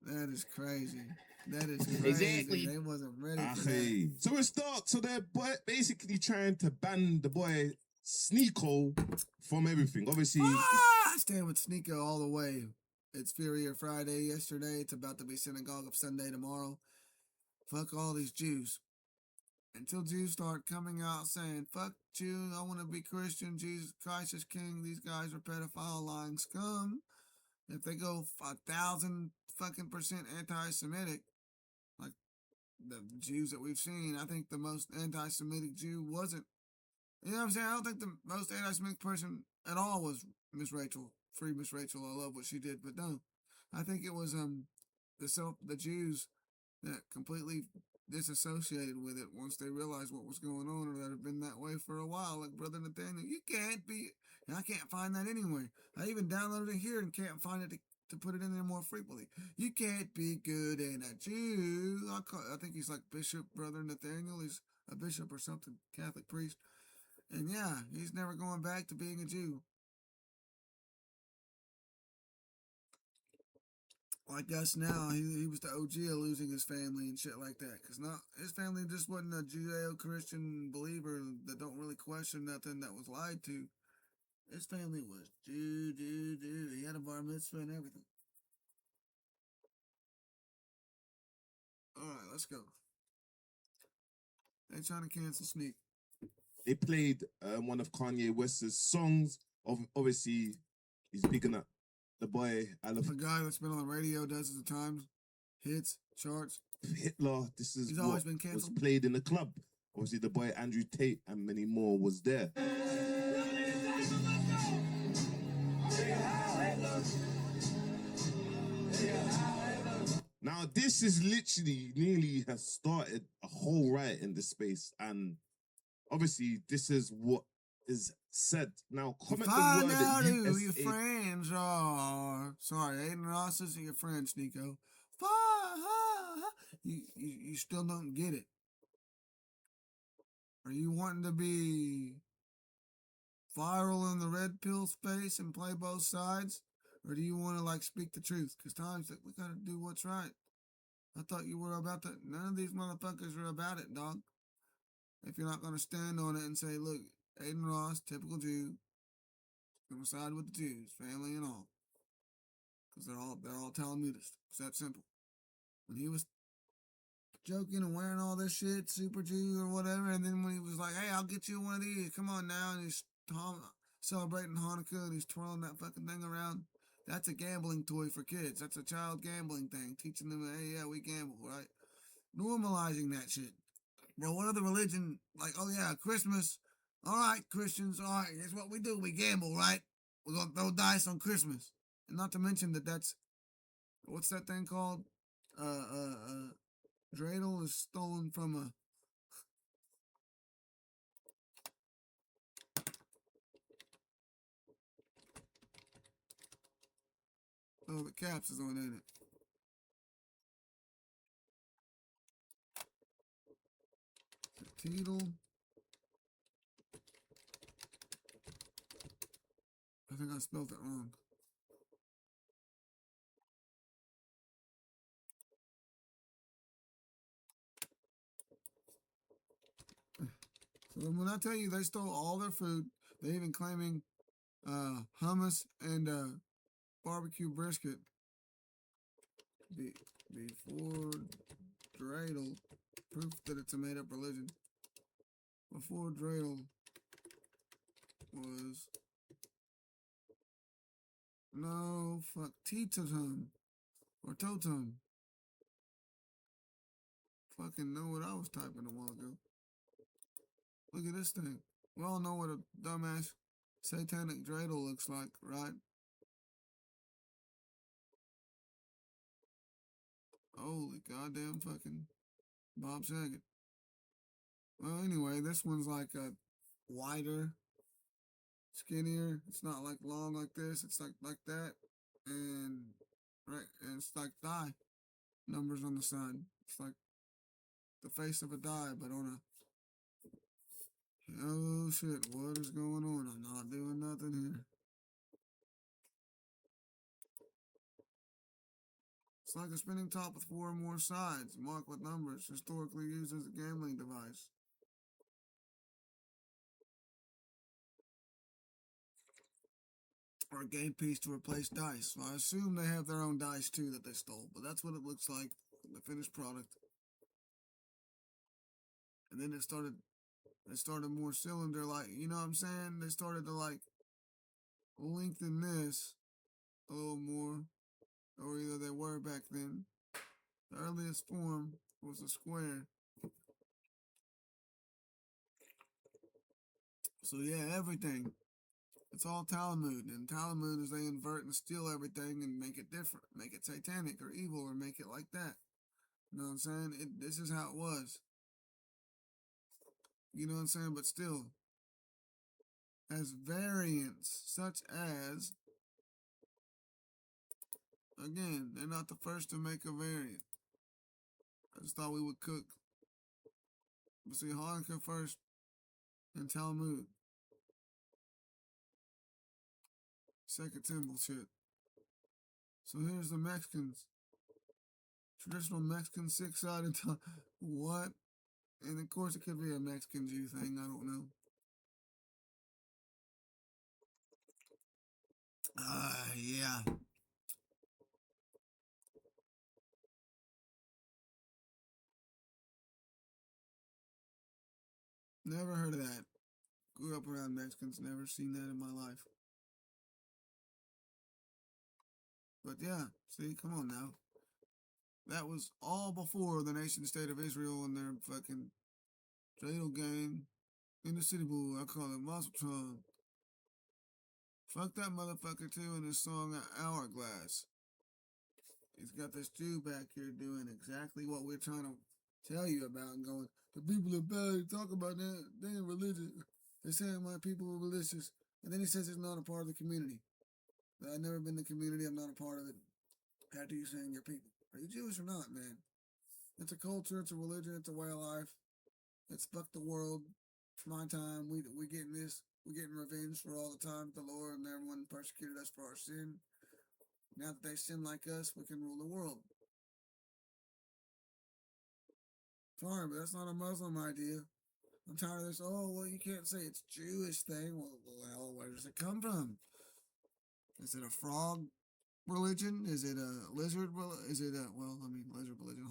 That is crazy. That is crazy. Exactly. They wasn't ready for that. Okay. So it's dark. So they're basically trying to ban the boy Sneeko from everything. Obviously, I stand with Sneeko all the way. It's Furier Friday yesterday. It's about to be Synagogue of Sunday tomorrow. Fuck all these Jews. Until Jews start coming out saying, fuck Jews, I want to be Christian, Jesus Christ is king, these guys are pedophile, lying scum. If they go 1,000 fucking percent anti-Semitic, like the Jews that we've seen, I think the most anti-Semitic Jew wasn't. You know what I'm saying? I don't think the most anti-Semitic person at all was Miss Rachel. Free Miss Rachel. I love what she did, but no. I think it was the Jews that completely disassociated with it once they realized what was going on, or that have been that way for a while. Like Brother Nathaniel, you can't be, and I can't find that anywhere. I even downloaded it here and can't find it to put it in there more frequently. You can't be good and a Jew. I think he's like Bishop Brother Nathaniel. He's a bishop or something, Catholic priest. And yeah, he's never going back to being a Jew. Like us now, he was the OG of losing his family and shit like that. Because his family just wasn't a Judeo-Christian believer that don't really question nothing that was lied to. His family was Jew. He had a bar mitzvah and everything. Alright, let's go. They trying to cancel Sneak. they played one of Kanye West's songs. Obviously, he's picking up the boy. I love a guy that's been on the radio dozens of times, hits, charts. Hitler. This is He's what always been was canceled. played in the club. Obviously, the boy Andrew Tate and many more was there. Now, this is literally nearly has started a whole riot in this space, and obviously, this is what is said. Now, comment Find the word out that who your USA. friends are. Sorry, Aiden Ross isn't your friend, Sneeko. You still don't get it. Are you wanting to be viral in the red pill space and play both sides? Or do you want to like speak the truth? Because times that we gotta do what's right. I thought you were about to. None of these motherfuckers are about it, dog. If you're not gonna stand on it and say, look, Aiden Ross, typical Jew, gonna side with the Jews, family and all. Because they're all Talmudists. It's that simple. When he was joking and wearing all this shit, Super Jew or whatever, and then when he was like, hey, I'll get you one of these, come on now, and he's celebrating Hanukkah and he's twirling that fucking thing around, that's a gambling toy for kids. That's a child gambling thing, teaching them, hey, yeah, we gamble, right? Normalizing that shit. Bro, what other religion, like, oh yeah, Christmas, all right, Christians, all right, here's what we do, we gamble, right? We're gonna throw dice on Christmas. And not to mention that's, what's that thing called? Dreidel is stolen from a... Oh, the caps is on in it. Teedle. I think I spelled it wrong. So when I tell you they stole all their food, they even claiming hummus and barbecue brisket before dreidel, proof that it's a made-up religion. Before dreidel was no fuck Teetotum or Totum. Fucking know what I was typing a while ago. Look at this thing. We all know what a dumbass satanic dreidel looks like, right? Holy goddamn fucking Bob Saget. Well, anyway, this one's like a wider, skinnier. It's not like long like this. It's like that, and right, and it's like die numbers on the side. It's like the face of a die, but on a. Oh shit! What is going on? I'm not doing nothing here. It's like a spinning top with 4 or more sides, marked with numbers, historically used as a gambling device. Or a game piece to replace dice. So I assume they have their own dice too that they stole, but that's what it looks like, the finished product. And then they started more cylinder like, you know what I'm saying? They started to like lengthen this a little more, or either they were back then. The earliest form was a square. So yeah, everything. It's all Talmud, and Talmud is they invert and steal everything and make it different, make it satanic or evil, or make it like that. You know what I'm saying? This is how it was. You know what I'm saying? But still, as variants, such as, again, they're not the first to make a variant. I just thought we would cook. But see, Hanukkah first and Talmud. Second temple shit. So here's the Mexicans. Traditional Mexican 6-sided what? And of course it could be a Mexican Jew thing, I don't know. Yeah. Never heard of that. Grew up around Mexicans, never seen that in my life. But yeah, see, come on now. That was all before the nation state of Israel and their fucking dreidel gang in the city boo. I call it Mazel. Fuck that motherfucker too in his song Hourglass. He's got this Jew back here doing exactly what we're trying to tell you about and going, the people are bad, talk about that, they ain't religious. They're saying my people are religious. And then he says he's not a part of the community. I've never been in the community, I'm not a part of it. After you saying your people. Are you Jewish or not, man? It's a culture, it's a religion, it's a way of life. It's fuck the world. It's my time. We getting this. We're getting revenge for all the time the Lord and everyone persecuted us for our sin. Now that they sin like us, we can rule the world. Sorry, but that's not a Muslim idea. I'm tired of this. Oh, well, you can't say it's Jewish thing. Well, where does it come from? Is it a frog religion? Is it a lizard? Is it a lizard religion?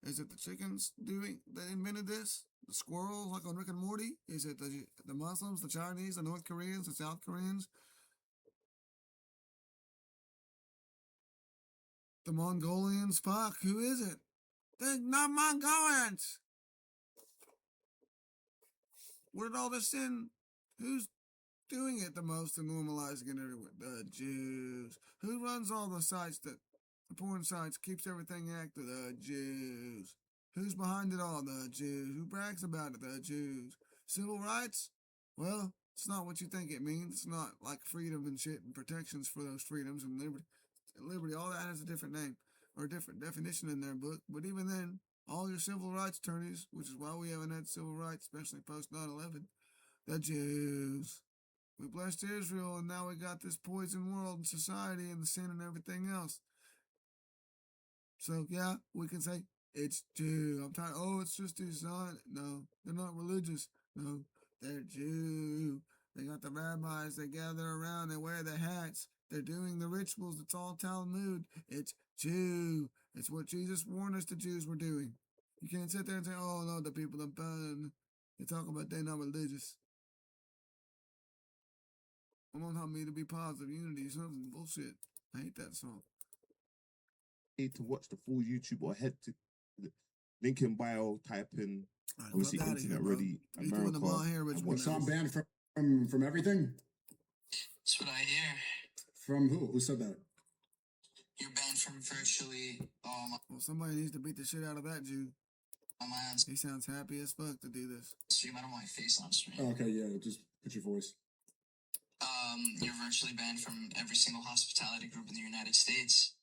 Is it the chickens that invented this? The squirrels, like on Rick and Morty? Is it the Muslims, the Chinese, the North Koreans, the South Koreans? The Mongolians? Fuck, who is it? They're not Mongolians! Where did all this sin? Who's doing it the most and normalizing it everywhere? The Jews. Who runs all the porn sites, keeps everything active? The Jews. Who's behind it all? The Jews. Who brags about it? The Jews. Civil rights? Well, it's not what you think it means. It's not like freedom and shit and protections for those freedoms and liberty. All that has a different name or a different definition in their book. But even then, all your civil rights attorneys, which is why we haven't had civil rights, especially post 9/11, the Jews. We blessed Israel, and now we got this poison world and society and the sin and everything else. So, yeah, we can say, it's Jew. I'm tired. Oh, it's just design. No, they're not religious. No, they're Jew. They got the rabbis. They gather around. They wear the hats. They're doing the rituals. It's all Talmud. It's Jew. It's what Jesus warned us the Jews were doing. You can't sit there and say, oh, no, the people are bad. They talk about they're not religious. I'm on help me to be positive. Unity is something bullshit. I hate that song. Need to watch the full YouTube or head to the link in bio, type in obviously internet ready America. And watch So I'm banned from everything? That's what I hear. From who? Who said that? You're banned from virtually all my... Well, somebody needs to beat the shit out of that Jew. He sounds happy as fuck to do this. Stream, I don't want my face on stream. Oh, okay, yeah, just put your voice. You're virtually banned from every single hospitality group in the United States.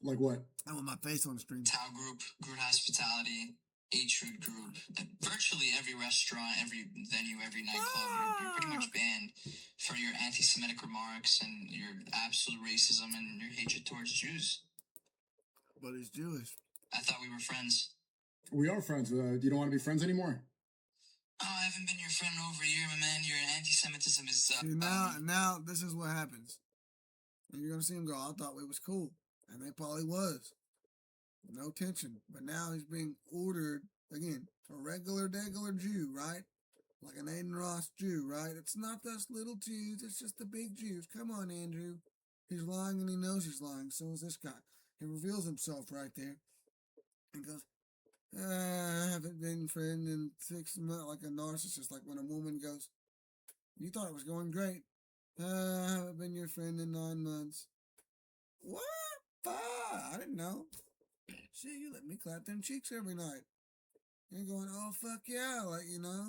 Like what? I want my face on the stream. Tao Group, Groot Hospitality, H-Root Group, virtually every restaurant, every venue, every nightclub, you're pretty much banned for your anti-Semitic remarks and your absolute racism and your hatred towards Jews. But he's Jewish. I thought we were friends. We are friends. You don't want to be friends anymore? Oh, I haven't been your friend in over a year, my man. Your anti-Semitism is. See, now this is what happens. And you're gonna see him go, I thought we was cool. And they probably was. No tension. But now he's being ordered, again, a regular Jew, right? Like an Aiden Ross Jew, right? It's not us little Jews, it's just the big Jews. Come on, Andrew. He's lying and he knows he's lying. So is this guy. He reveals himself right there and goes, I haven't been friend in 6 months, like a narcissist. Like when a woman goes, you thought it was going great. I haven't been your friend in 9 months. What? I didn't know. Shit, you let me clap them cheeks every night. You're going, oh, fuck yeah, like, you know.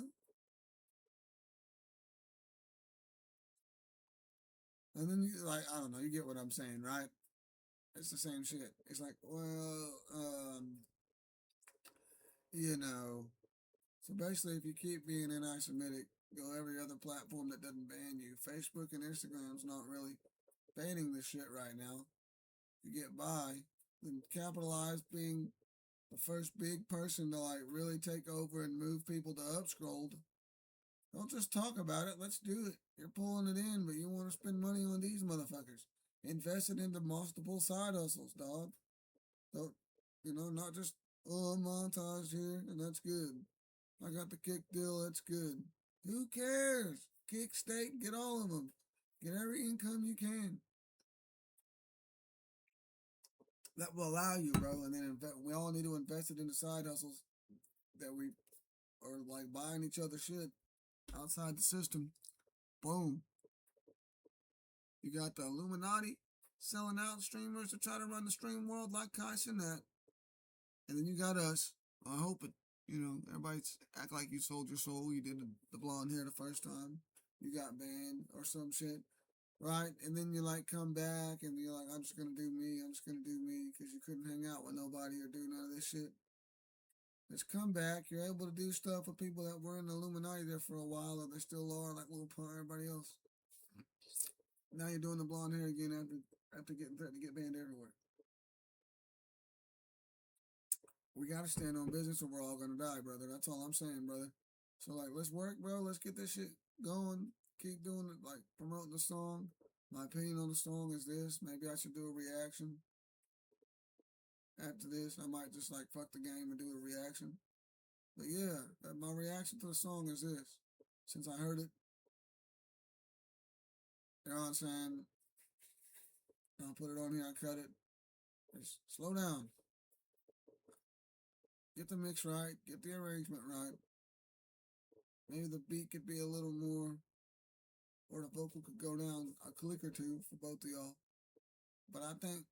And then, you, like, I don't know, you get what I'm saying, right? It's the same shit. It's like, well, you know. So basically, if you keep being anti-Semitic, go every other platform that doesn't ban you. Facebook and Instagram's not really banning this shit right now. You get by. Then Capitalize being the first big person to like really take over and move people to upscrolled. Don't just talk about it. Let's do it. You're pulling it in, but you want to spend money on these motherfuckers. Invest it into multiple side hustles, dog. Don't, you know, not just, oh, I'm monetized here and that's good. I got the kick deal, that's good. Who cares? Kick, steak, get all of them. Get every income you can. That will allow you, bro. And then we all need to invest it into side hustles that we are like buying each other shit outside the system. Boom. You got the Illuminati selling out streamers to try to run the stream world like Kai Cenat. And then you got us. I hope it, you know, everybody's act like you sold your soul. You did the blonde hair the first time. You got banned or some shit. Right? And then you like come back and you're like, I'm just going to do me. I'm just going to do me because you couldn't hang out with nobody or do none of this shit. Just come back. You're able to do stuff with people that were in the Illuminati there for a while or they still are, like Lil Pump, everybody else. Now you're doing the blonde hair again after getting threatened to get banned everywhere. We got to stand on business or we're all going to die, brother. That's all I'm saying, brother. So, like, let's work, bro. Let's get this shit going. Keep doing it, like, promoting the song. My opinion on the song is this. Maybe I should do a reaction. After this, I might just, like, fuck the game and do a reaction. But, yeah, my reaction to the song is this. Since I heard it, you know what I'm saying? I'll put it on here. I cut it. Just slow down. Get the mix right. Get the arrangement right. Maybe the beat could be a little more, or the vocal could go down a click or two for both of y'all. But I think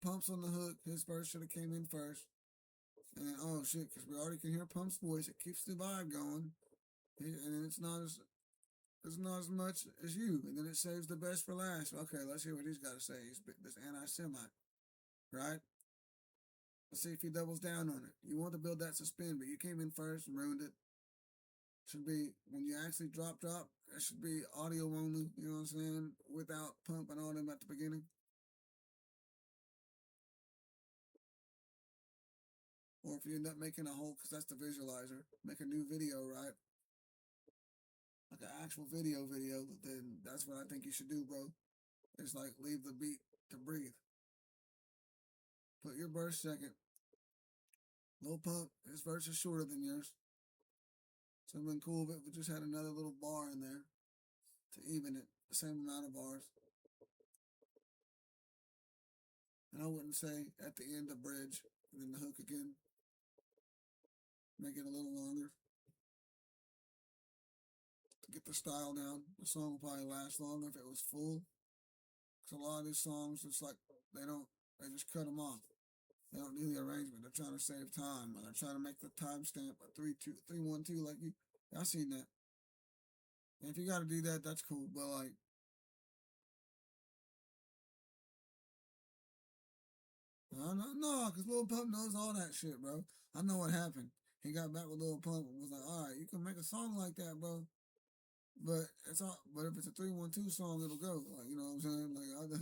Pump's on the hook. His verse should have came in first. And then, oh shit, because we already can hear Pump's voice. It keeps the vibe going. And then it's not as much as you. And then it saves the best for last. Okay, let's hear what he's got to say. He's this anti-Semite, right? Let's see if he doubles down on it. You want to build that suspense, but you came in first and ruined it. Should be, when you actually drop, it should be audio only, you know what I'm saying? Without Pump and all them at the beginning. Or if you end up making a whole, because that's the visualizer, make a new video, right? Like an actual video, then that's what I think you should do, bro. It's like leave the beat to breathe. Put your verse second. Lil Pump, his verse is shorter than yours. So it'd been cool if we just had another little bar in there to even it, the same amount of bars. And I wouldn't say at the end a bridge and then the hook again. Make it a little longer. To get the style down. The song will probably last longer if it was full. Because a lot of these songs, it's like they just cut them off. They don't do the arrangement. They're trying to save time. Or they're trying to make the timestamp a 3-2-3-1-2 like you. I seen that. And if you got to do that, that's cool. But like, no, because Lil Pump knows all that shit, bro. I know what happened. He got back with Lil Pump and was like, all right, you can make a song like that, bro. But it's all. But if it's a 3-1-2 song, it'll go. Like, you know what I'm saying? Like,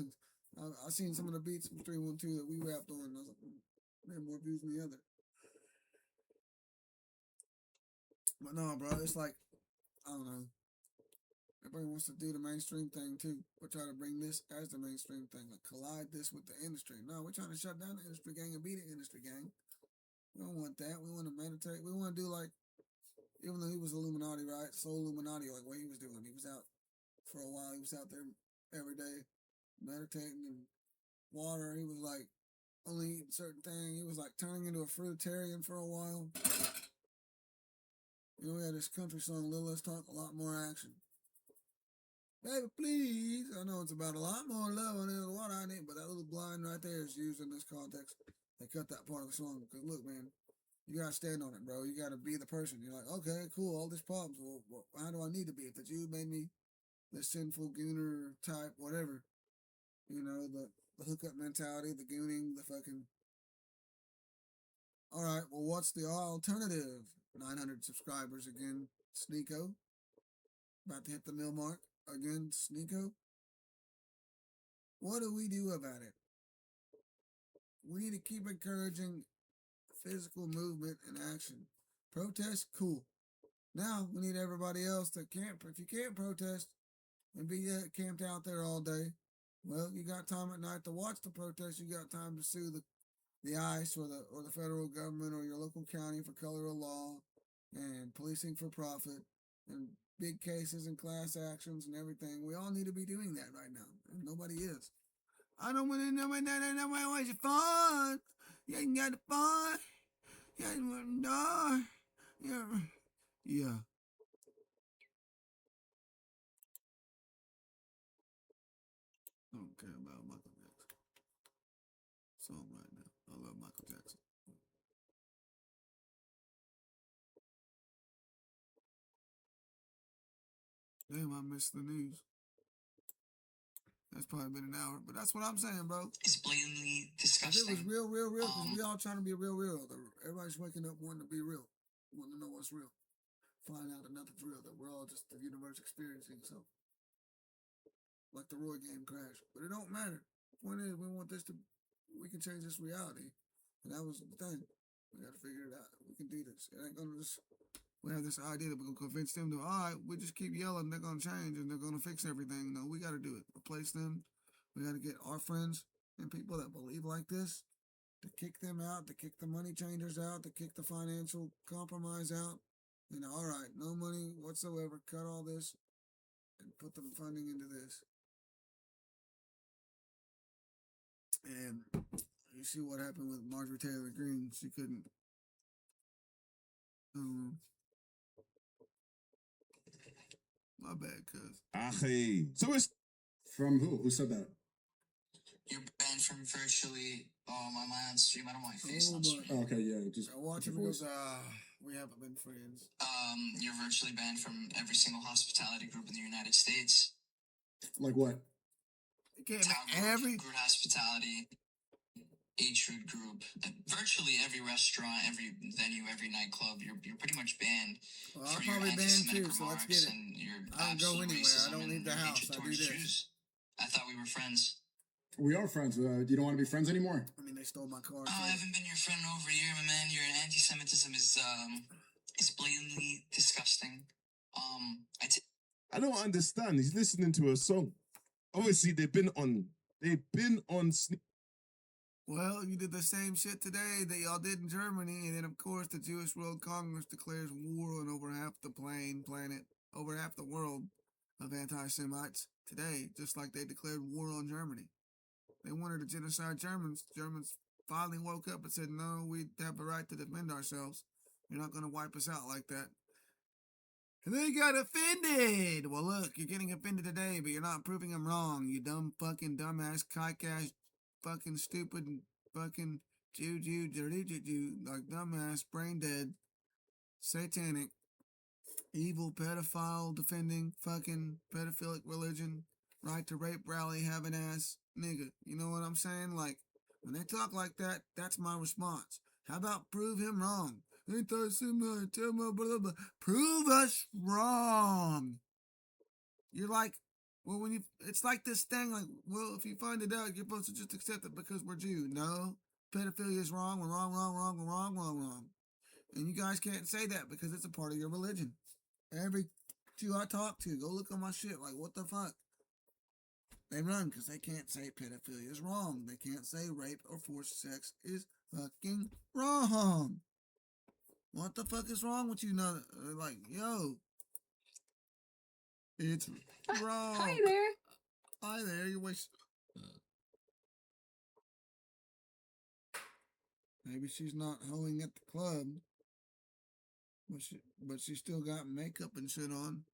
I seen some of the beats from 312 that we rapped on. And I was like, they had more views than the other. But no, bro, it's like, I don't know. Everybody wants to do the mainstream thing too. We're trying to bring this as the mainstream thing, like collide this with the industry. No, we're trying to shut down the industry gang and be the industry gang. We don't want that. We want to meditate. We want to do like, even though he was Illuminati, right? Soul Illuminati, like what he was doing. He was out for a while. He was out there every day meditating and water. He was like only eating certain things. He was like turning into a fruitarian for a while. You know, we had this country song, Little Less Talk, a lot more action. Baby, please. I know it's about a lot more love than what I need, but that little blind right there is used in this context. They cut that part of the song because, look, man, you got to stand on it, bro. You got to be the person. You're like, okay, cool, all these problems. Well, how do I need to be? If the Jew made me the sinful gooner type, whatever, you know, the hookup mentality, the gooning, the fucking. All right, well, what's the alternative? 900 subscribers again, Sneeko. About to hit the mil mark again, Sneeko. What do we do about it? We need to keep encouraging physical movement and action. Protest, cool. Now we need everybody else to camp. If you can't protest and be camped out there all day, well, you got time at night to watch the protest. You got time to sue the ICE or the federal government or your local county for color of law and policing for profit and big cases and class actions and everything. We all need to be doing that right now, and nobody is. I don't want to know my what's your fun. You ain't got the fun. You ain't want to die. Yeah. I don't care about Michael Jackson. Song right now. I love Michael Jackson. Damn, I missed the news. That's probably been an hour, but that's what I'm saying, bro. It's blatantly If disgusting. it was real, because we all trying to be real. Everybody's waking up wanting to be real, wanting to know what's real. Find out that nothing's real, that we're all just the universe experiencing something. Like the Roy game crash. But it don't matter. The point is, we can change this reality. And that was the thing. We got to figure it out. We can do this. It ain't going to just, we have this idea that we're going to convince them to, all right, we just keep yelling, they're going to change and they're going to fix everything. No, we got to do it. Replace them. We got to get our friends and people that believe like this to kick them out, to kick the money changers out, to kick the financial compromise out. And all right, no money whatsoever. Cut all this and put the funding into this. And you see what happened with Marjorie Taylor Greene. She couldn't. My bad, cuz. So it's from who? Who said that? You're banned from virtually. Oh, am I on stream? I don't want your face on stream. Oh, okay, yeah, just I watch it because we haven't been friends. You're virtually banned from every single hospitality group in the United States. Like what? You can't every group hospitality, H-Root group, virtually every restaurant, every venue, every nightclub. You're pretty much banned. Well, I'm probably banned too, so let's get it. I don't go anywhere. I don't leave the house. I do this. Jews. I thought we were friends. We are friends. You don't want to be friends anymore? I mean, they stole my car. Oh, I haven't been your friend over a year, my man. Your anti-Semitism is blatantly disgusting. I don't understand. He's listening to a song. Obviously, they've been on. Well, you did the same shit today that y'all did in Germany, and then of course the Jewish World Congress declares war on over half the planet, over half the world of anti-Semites today, just like they declared war on Germany. They wanted to genocide Germans. Germans finally woke up and said, no, we have a right to defend ourselves. You're not going to wipe us out like that. And they got offended. Well, look, you're getting offended today, but you're not proving them wrong. You dumb fucking dumbass, kike-ass, fucking stupid, fucking Jew, like dumbass, brain dead, satanic, evil, pedophile, defending, fucking pedophilic religion, right to rape rally, having ass nigga. You know what I'm saying? Like, when they talk like that, that's my response. How about prove him wrong? Anti-Semite, blah, blah, blah. Prove us wrong. You're like Well, it's like this thing, like, well, if you find it out, you're supposed to just accept it because we're Jew. No, pedophilia is wrong. We're wrong, wrong, wrong, we're wrong, wrong, wrong. And you guys can't say that because it's a part of your religion. Every Jew I talk to, go look on my shit, like, what the fuck? They run because they can't say pedophilia is wrong. They can't say rape or forced sex is fucking wrong. What the fuck is wrong with you? Like, yo, it's wrong. Hi there. Hi there. You wish. Maybe she's not hoeing at the club, but she still got makeup and shit on.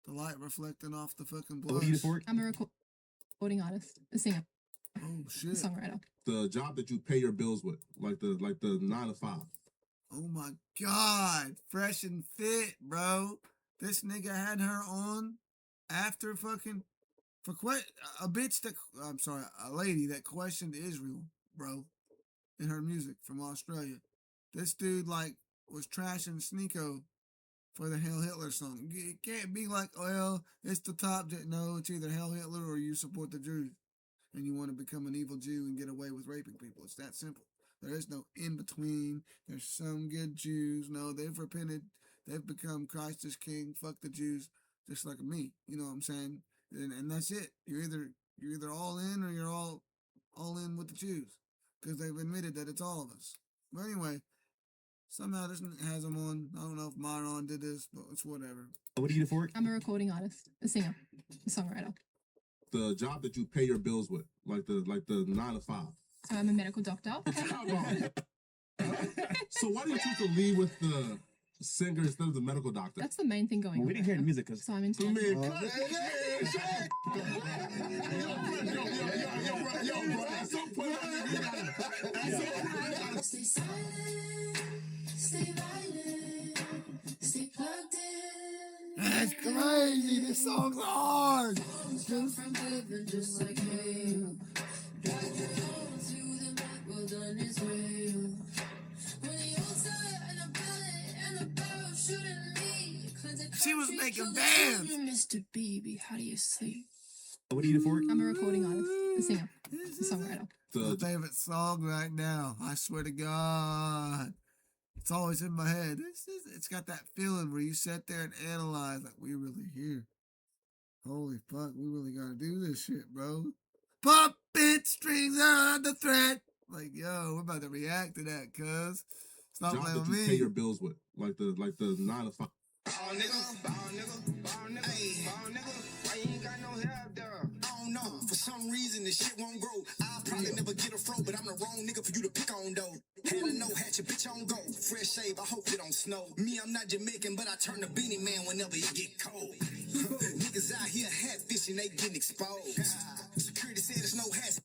The light reflecting off the fucking blush. I'm a recording artist, a singer, Oh a shit. songwriter. The job that you pay your bills with, like the 9 to 5. Oh my god, fresh and fit, bro. This nigga had her on after fucking a lady that questioned Israel, bro, in her music from Australia. This dude like was trashing Sneeko for the Hail Hitler song. It can't be like, well, it's the top. No, it's either Hail Hitler or you support the Jews and you want to become an evil Jew and get away with raping people. It's that simple. There is no in between. There's some good Jews. No, they've repented. They've become Christ is king. Fuck the Jews, just like me. You know what I'm saying? And that's it. You're either all in or you're all in with the Jews because they've admitted that it's all of us. But anyway, somehow this has them on. I don't know if Myron did this, but it's whatever. What do you do for it? I'm a recording artist, a singer, a songwriter. The job that you pay your bills with, like the 9 to 5. So I'm a medical doctor. So why do you choose to lead with the singer instead of the medical doctor? That's the main thing going on. We didn't hear the music because So I'm into Stay silent, stay violent, stay plugged in. That's crazy. This song's hard. Come from heaven just like hail. Drive you home through the night, well done is real. When the altar and a bullet and a barrel shooting me. She was making bands. Mr. Baby, how do you sleep? What do you do for it? I'm a recording artist, a singer, a songwriter. My favorite song right now. I swear to God. It's always in my head. It's got that feeling where you sit there and analyze, like, we really here. Holy fuck, we really gotta do this shit, bro. Puppet strings are under threat. Like, yo, we're about to react to that, cuz. Stop Job playing that with you me. pay your bills with, like the 9 to 5. Ball nigga, hey, ball nigga, why you ain't got no hair up there? I don't know, for some reason this shit won't grow. I'll probably never get a fro, but I'm the wrong nigga for you to pick on though. Had a no hatch, a bitch on go. Fresh shave, I hope it don't snow. Me, I'm not Jamaican, but I turn the beanie man whenever it get cold. Niggas out here hat fishing, they getting exposed. Security said there's no hats.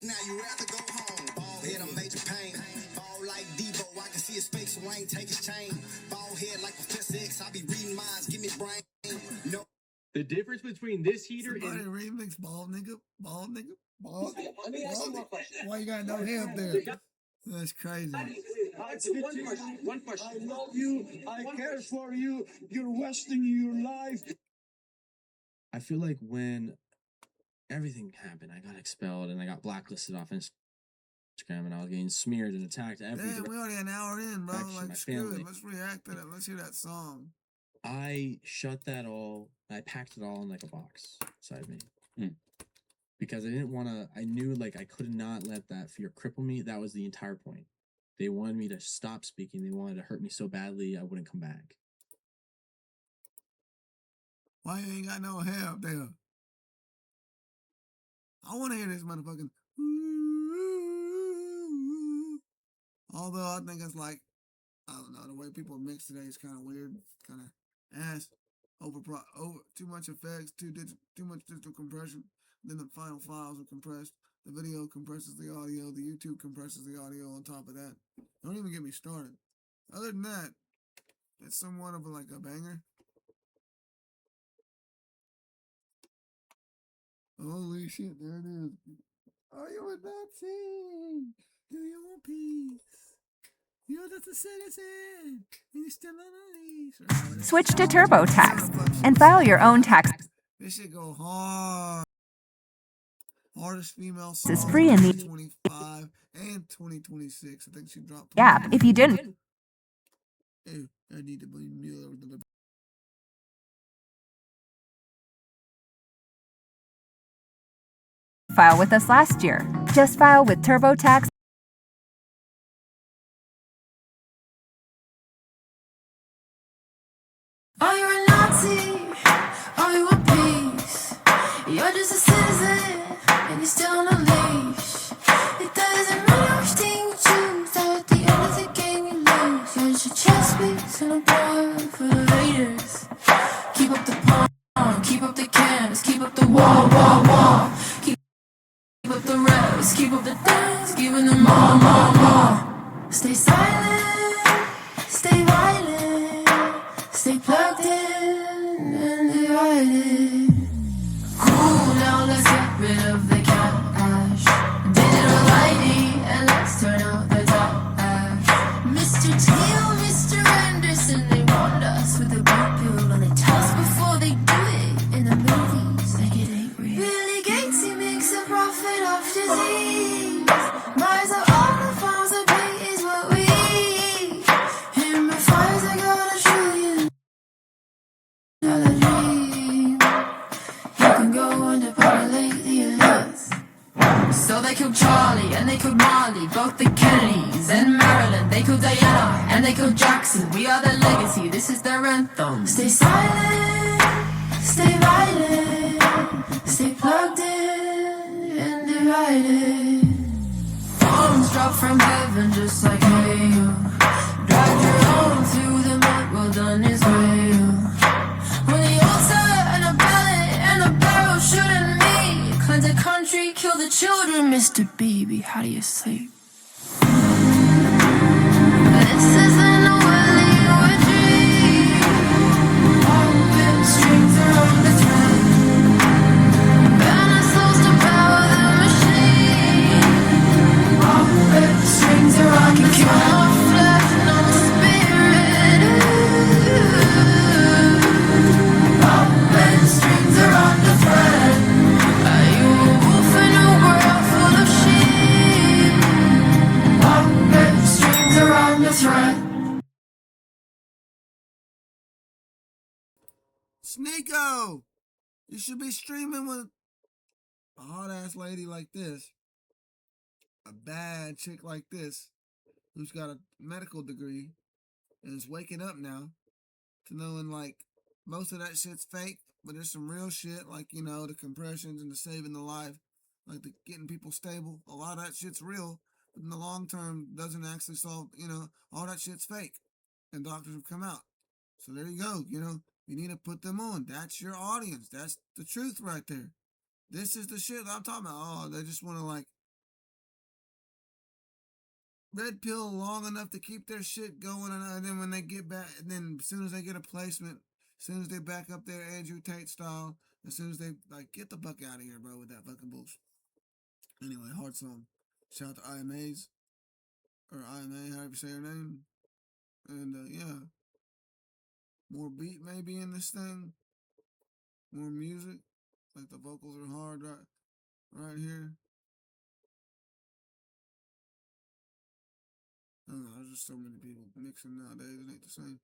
Now you rather go home. Ball head, I'm major pain. Ball like Debo, I can see his face, so I ain't take his chain. Ball head like Professor X, I be reading minds, give me brain. No. The difference between this heater Somebody and remix bald nigga. Let me ask you one question. Why you got no hair up there? That's crazy. One question. I love you. I care for you. You're wasting your life. I feel like when everything happened, I got expelled and I got blacklisted off Instagram and I was getting smeared and attacked every Damn, we already an hour in, bro. direction from my Like, screw family. it. Let's react to that. Let's hear that song. I shut that all, I packed it all in like a box beside me. Because I didn't want to, I knew like I could not let that fear cripple me. That was the entire point. They wanted me to stop speaking. They wanted to hurt me so badly I wouldn't come back. Why you ain't got no hair up there? I want to hear this motherfucking. Although I think it's like, I don't know, the way people mix today is kind of weird, kind of ass, over too much effects, too much digital compression. Then the final files are compressed. The video compresses the audio. The YouTube compresses the audio on top of that. Don't even get me started. Other than that, it's somewhat of like a banger. Holy shit, there it is. Are you a Nazi? Do you want peace? You're just a citizen. And you're still on a leash. Switch to TurboTax and file your own tax This shit go hard. Hardest female song This is free in the 2025 and 2026. I think she dropped. app. If you didn't Hey, I need to be file with us last year, just file with TurboTax. Are you a Nazi? Are you a piece? You're just a citizen, and you're still on a leash. It doesn't matter which thing you choose, at the end of the game you lose. You're just a chess piece in a board full of haters. Keep up the pawn, keep up the cans, keep up the wall. Keep up the reps, keep up the dance, giving them more. Stay silent, stay violent, stay plugged in and divided. Cool down, let's get rid of the cash. Digital ID and let's turn out the trash. Mr. Teal, Mr. Anderson, they warned us with a blue pill and they test before they do it in the movies like it ain't real. Billy Gates, he makes a profit off disease. Rise of all the farms that pay is what we eat. In my fires, I got $1 trillion dream. You can go and depopulate the earth. So they killed Charlie and they killed Marley, both the Kennedys and Marilyn. They killed Diana and they killed Jackson. We are their legacy, this is their anthem. Stay silent, stay violent, stay plugged in and divided. Bombs drop from heaven just like hail. Dragged your own through the mud, well done Israel. When the altar and a ballot and a barrel shooting me, cleanse the country, kill the children, Mr. Baby, how do you sleep? This isn't a willy or a dream. Open strings around the thread. Banner souls to power the machine. Open strings around the thread. No flesh, no spirit. Open strings around the thread. Are you a wolf in a world full of sheep? Open strings around the thread. Sneeko! You should be streaming with a hot ass lady like this, a bad chick like this, who's got a medical degree and is waking up now to knowing like most of that shit's fake, but there's some real shit like, you know, the compressions and the saving the life, like the getting people stable. A lot of that shit's real, but in the long term doesn't actually solve, you know, all that shit's fake. And doctors have come out. So there you go, you know, you need to put them on. That's your audience. That's the truth right there. This is the shit I'm talking about. Oh, they just want to like red pill long enough to keep their shit going, and then when they get back, and then as soon as they get a placement, as soon as they back up their Andrew Tate style, as soon as they like get the fuck out of here, bro, with that fucking bullshit. Anyway, hard song. Shout out to IMAs or IMA, however you say her name, and yeah, more beat maybe in this thing, more music. Like the vocals are hard right here. I don't know, there's just so many people mixing nowadays, it ain't the same.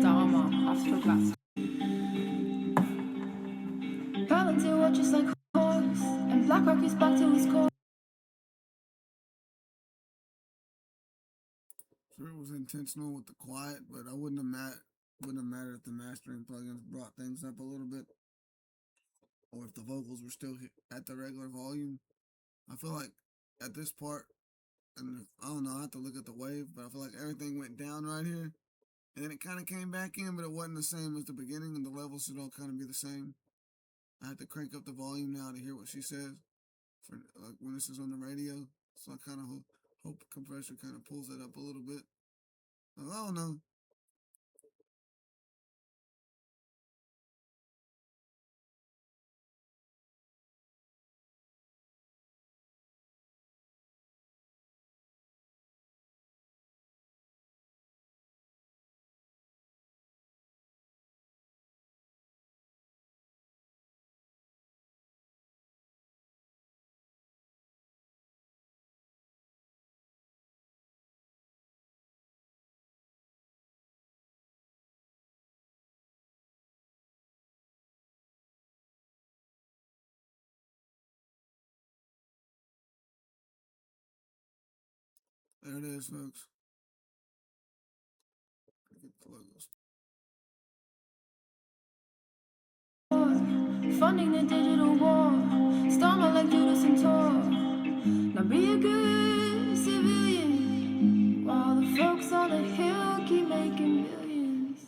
Starmer, Afterglass. Palantir watches like horse, and Blackrock is back to his core. Sure, it was intentional with the quiet, but I wouldn't have mattered if the mastering plugins brought things up a little bit, or if the vocals were still at the regular volume. I feel like at this part, and I don't know, I have to look at the wave, but I feel like everything went down right here, and then it kind of came back in, but it wasn't the same as the beginning, and the levels should all kind of be the same. I had to crank up the volume now to hear what she says for like when this is on the radio, so I kind of hope compressor kind of pulls it up a little bit. I don't know. There it is, folks. Funding the digital war. Stomach like Judas and Tor. Now be a good civilian while the folks on the hill keep making millions.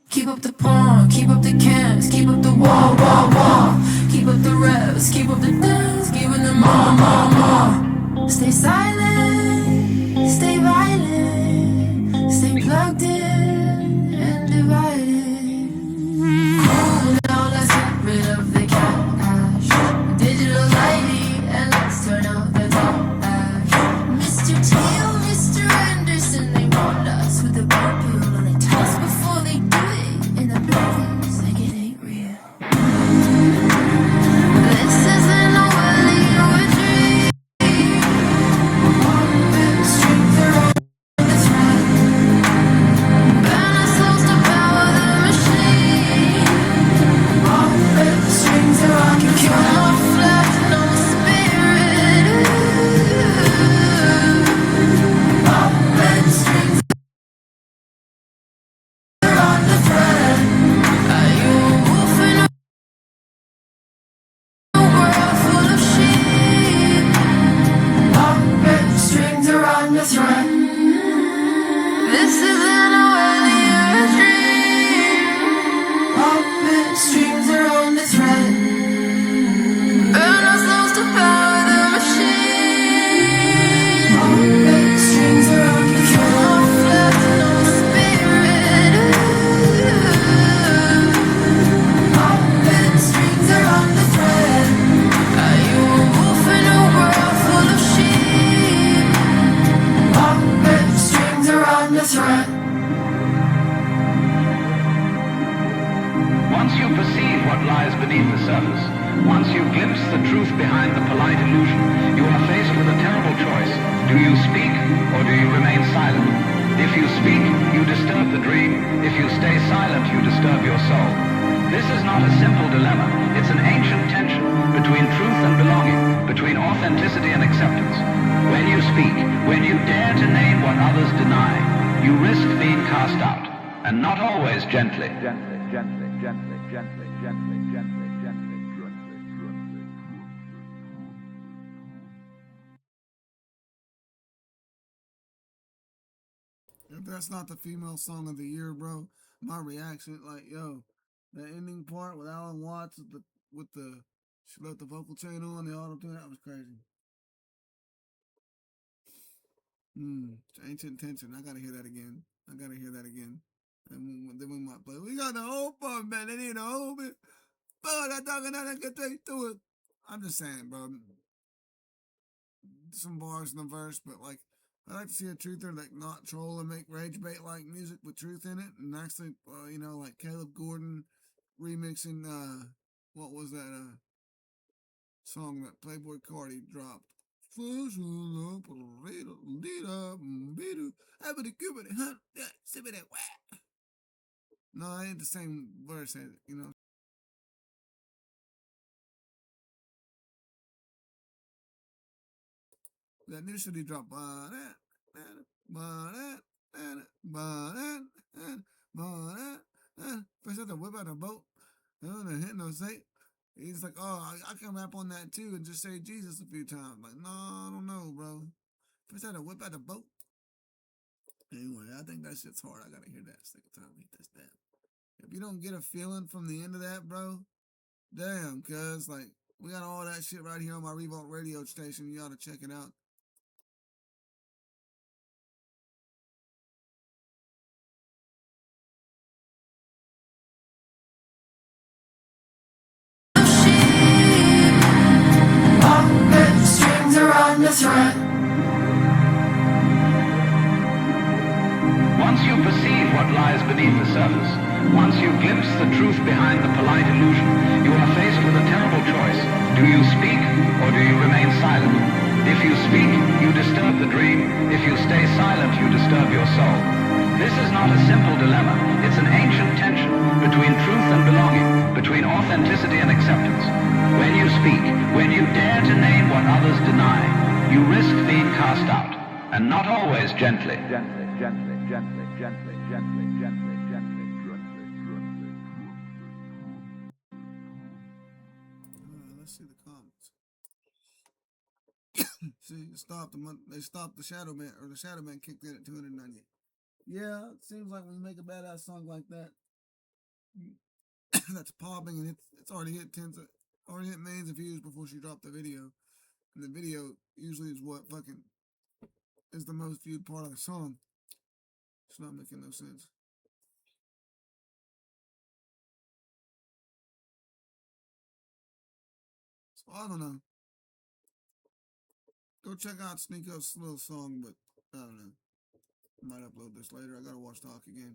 Keep up the porn, keep up the cams, keep up the wall. Keep up the revs, keep up the dance, giving them more. Stay silent, stay violent, stay plugged in and divided. Cool down, let's get rid of the cash. Digital ID and let's turn out the trash. Mr. Teal, Mr. Anderson, they want us with the bar pill on the toss before they do it in the movies like it ain't real. This isn't a willy or a dream. One bit strength around the thread. Burn ourselves to power the machine. One bit strings around your camouflage, no spirit. One bit strings around the thread. Are you a wolf in a world full of sheep? One bit strings around the thread. This isn't a willy or a dream. One bit strings around the thread. Burn ourselves to power the machine. One bit strings around your camouflage, no spirit. One bit strings around the thread. Are you a wolf in a world full of sheep? One bit strings around the thread. Once you perceive what lies beneath the surface, once you glimpse the truth behind the polite illusion, you are faced with a terrible choice. Do you speak or do you remain silent? If you speak, you disturb the dream. If you stay silent, you disturb your soul. This is not a simple dilemma. It's an ancient tension between truth and belonging, between authenticity and acceptance. When you speak, when you dare to name what others deny, you risk being cast out, and not always gently. If that's not the female song of the year, bro, my reaction, like, yo, the ending part with Alan Watts with the she left the vocal chain on the auto tune, that was crazy. Ancient tension. I gotta hear that again. And then we might play. We got the whole fun, man. They need to hold it. But I'm talking how to get through it. I'm just saying, bro. Some bars in the verse, but like, I like to see a truther like not troll and make rage bait like music with truth in it, and actually, like Caleb Gordon remixing what was that song that Playboy Cardi dropped? No, it ain't the same verse, That new shit he dropped. First had to whip out a boat. And hit no say. He's like, oh, I can rap on that too and just say Jesus a few times. Like, no, I don't know, bro. First had to whip out a boat. Anyway, I think that shit's hard. I gotta hear that second time. Hit this down. If you don't get a feeling from the end of that, bro, damn, cuz, like, we got all that shit right here on my Revolt radio station. You ought to check it out. Strings around the thread. Once you perceive what lies beneath the surface, once you glimpse the truth behind the polite illusion, you are faced with a terrible choice. Do you speak or do you remain silent? If you speak, you disturb the dream. If you stay silent, you disturb your soul. This is not a simple dilemma. It's an ancient tension between truth and belonging, between authenticity and acceptance. When you speak, when you dare to name what others deny, you risk being cast out, and not always gently. Let's see the comments. See, they stopped the Shadow Man, or the Shadow Man kicked in at 298. Yeah, it seems like when you make a badass song like that, that's popping, and it's already hit already hit millions of views before she dropped the video. And the video usually is what fucking is the most viewed part of the song. It's not making no sense. So I don't know. Go check out Sneako's little song, but I don't know. I might upload this later. I gotta watch Talk again.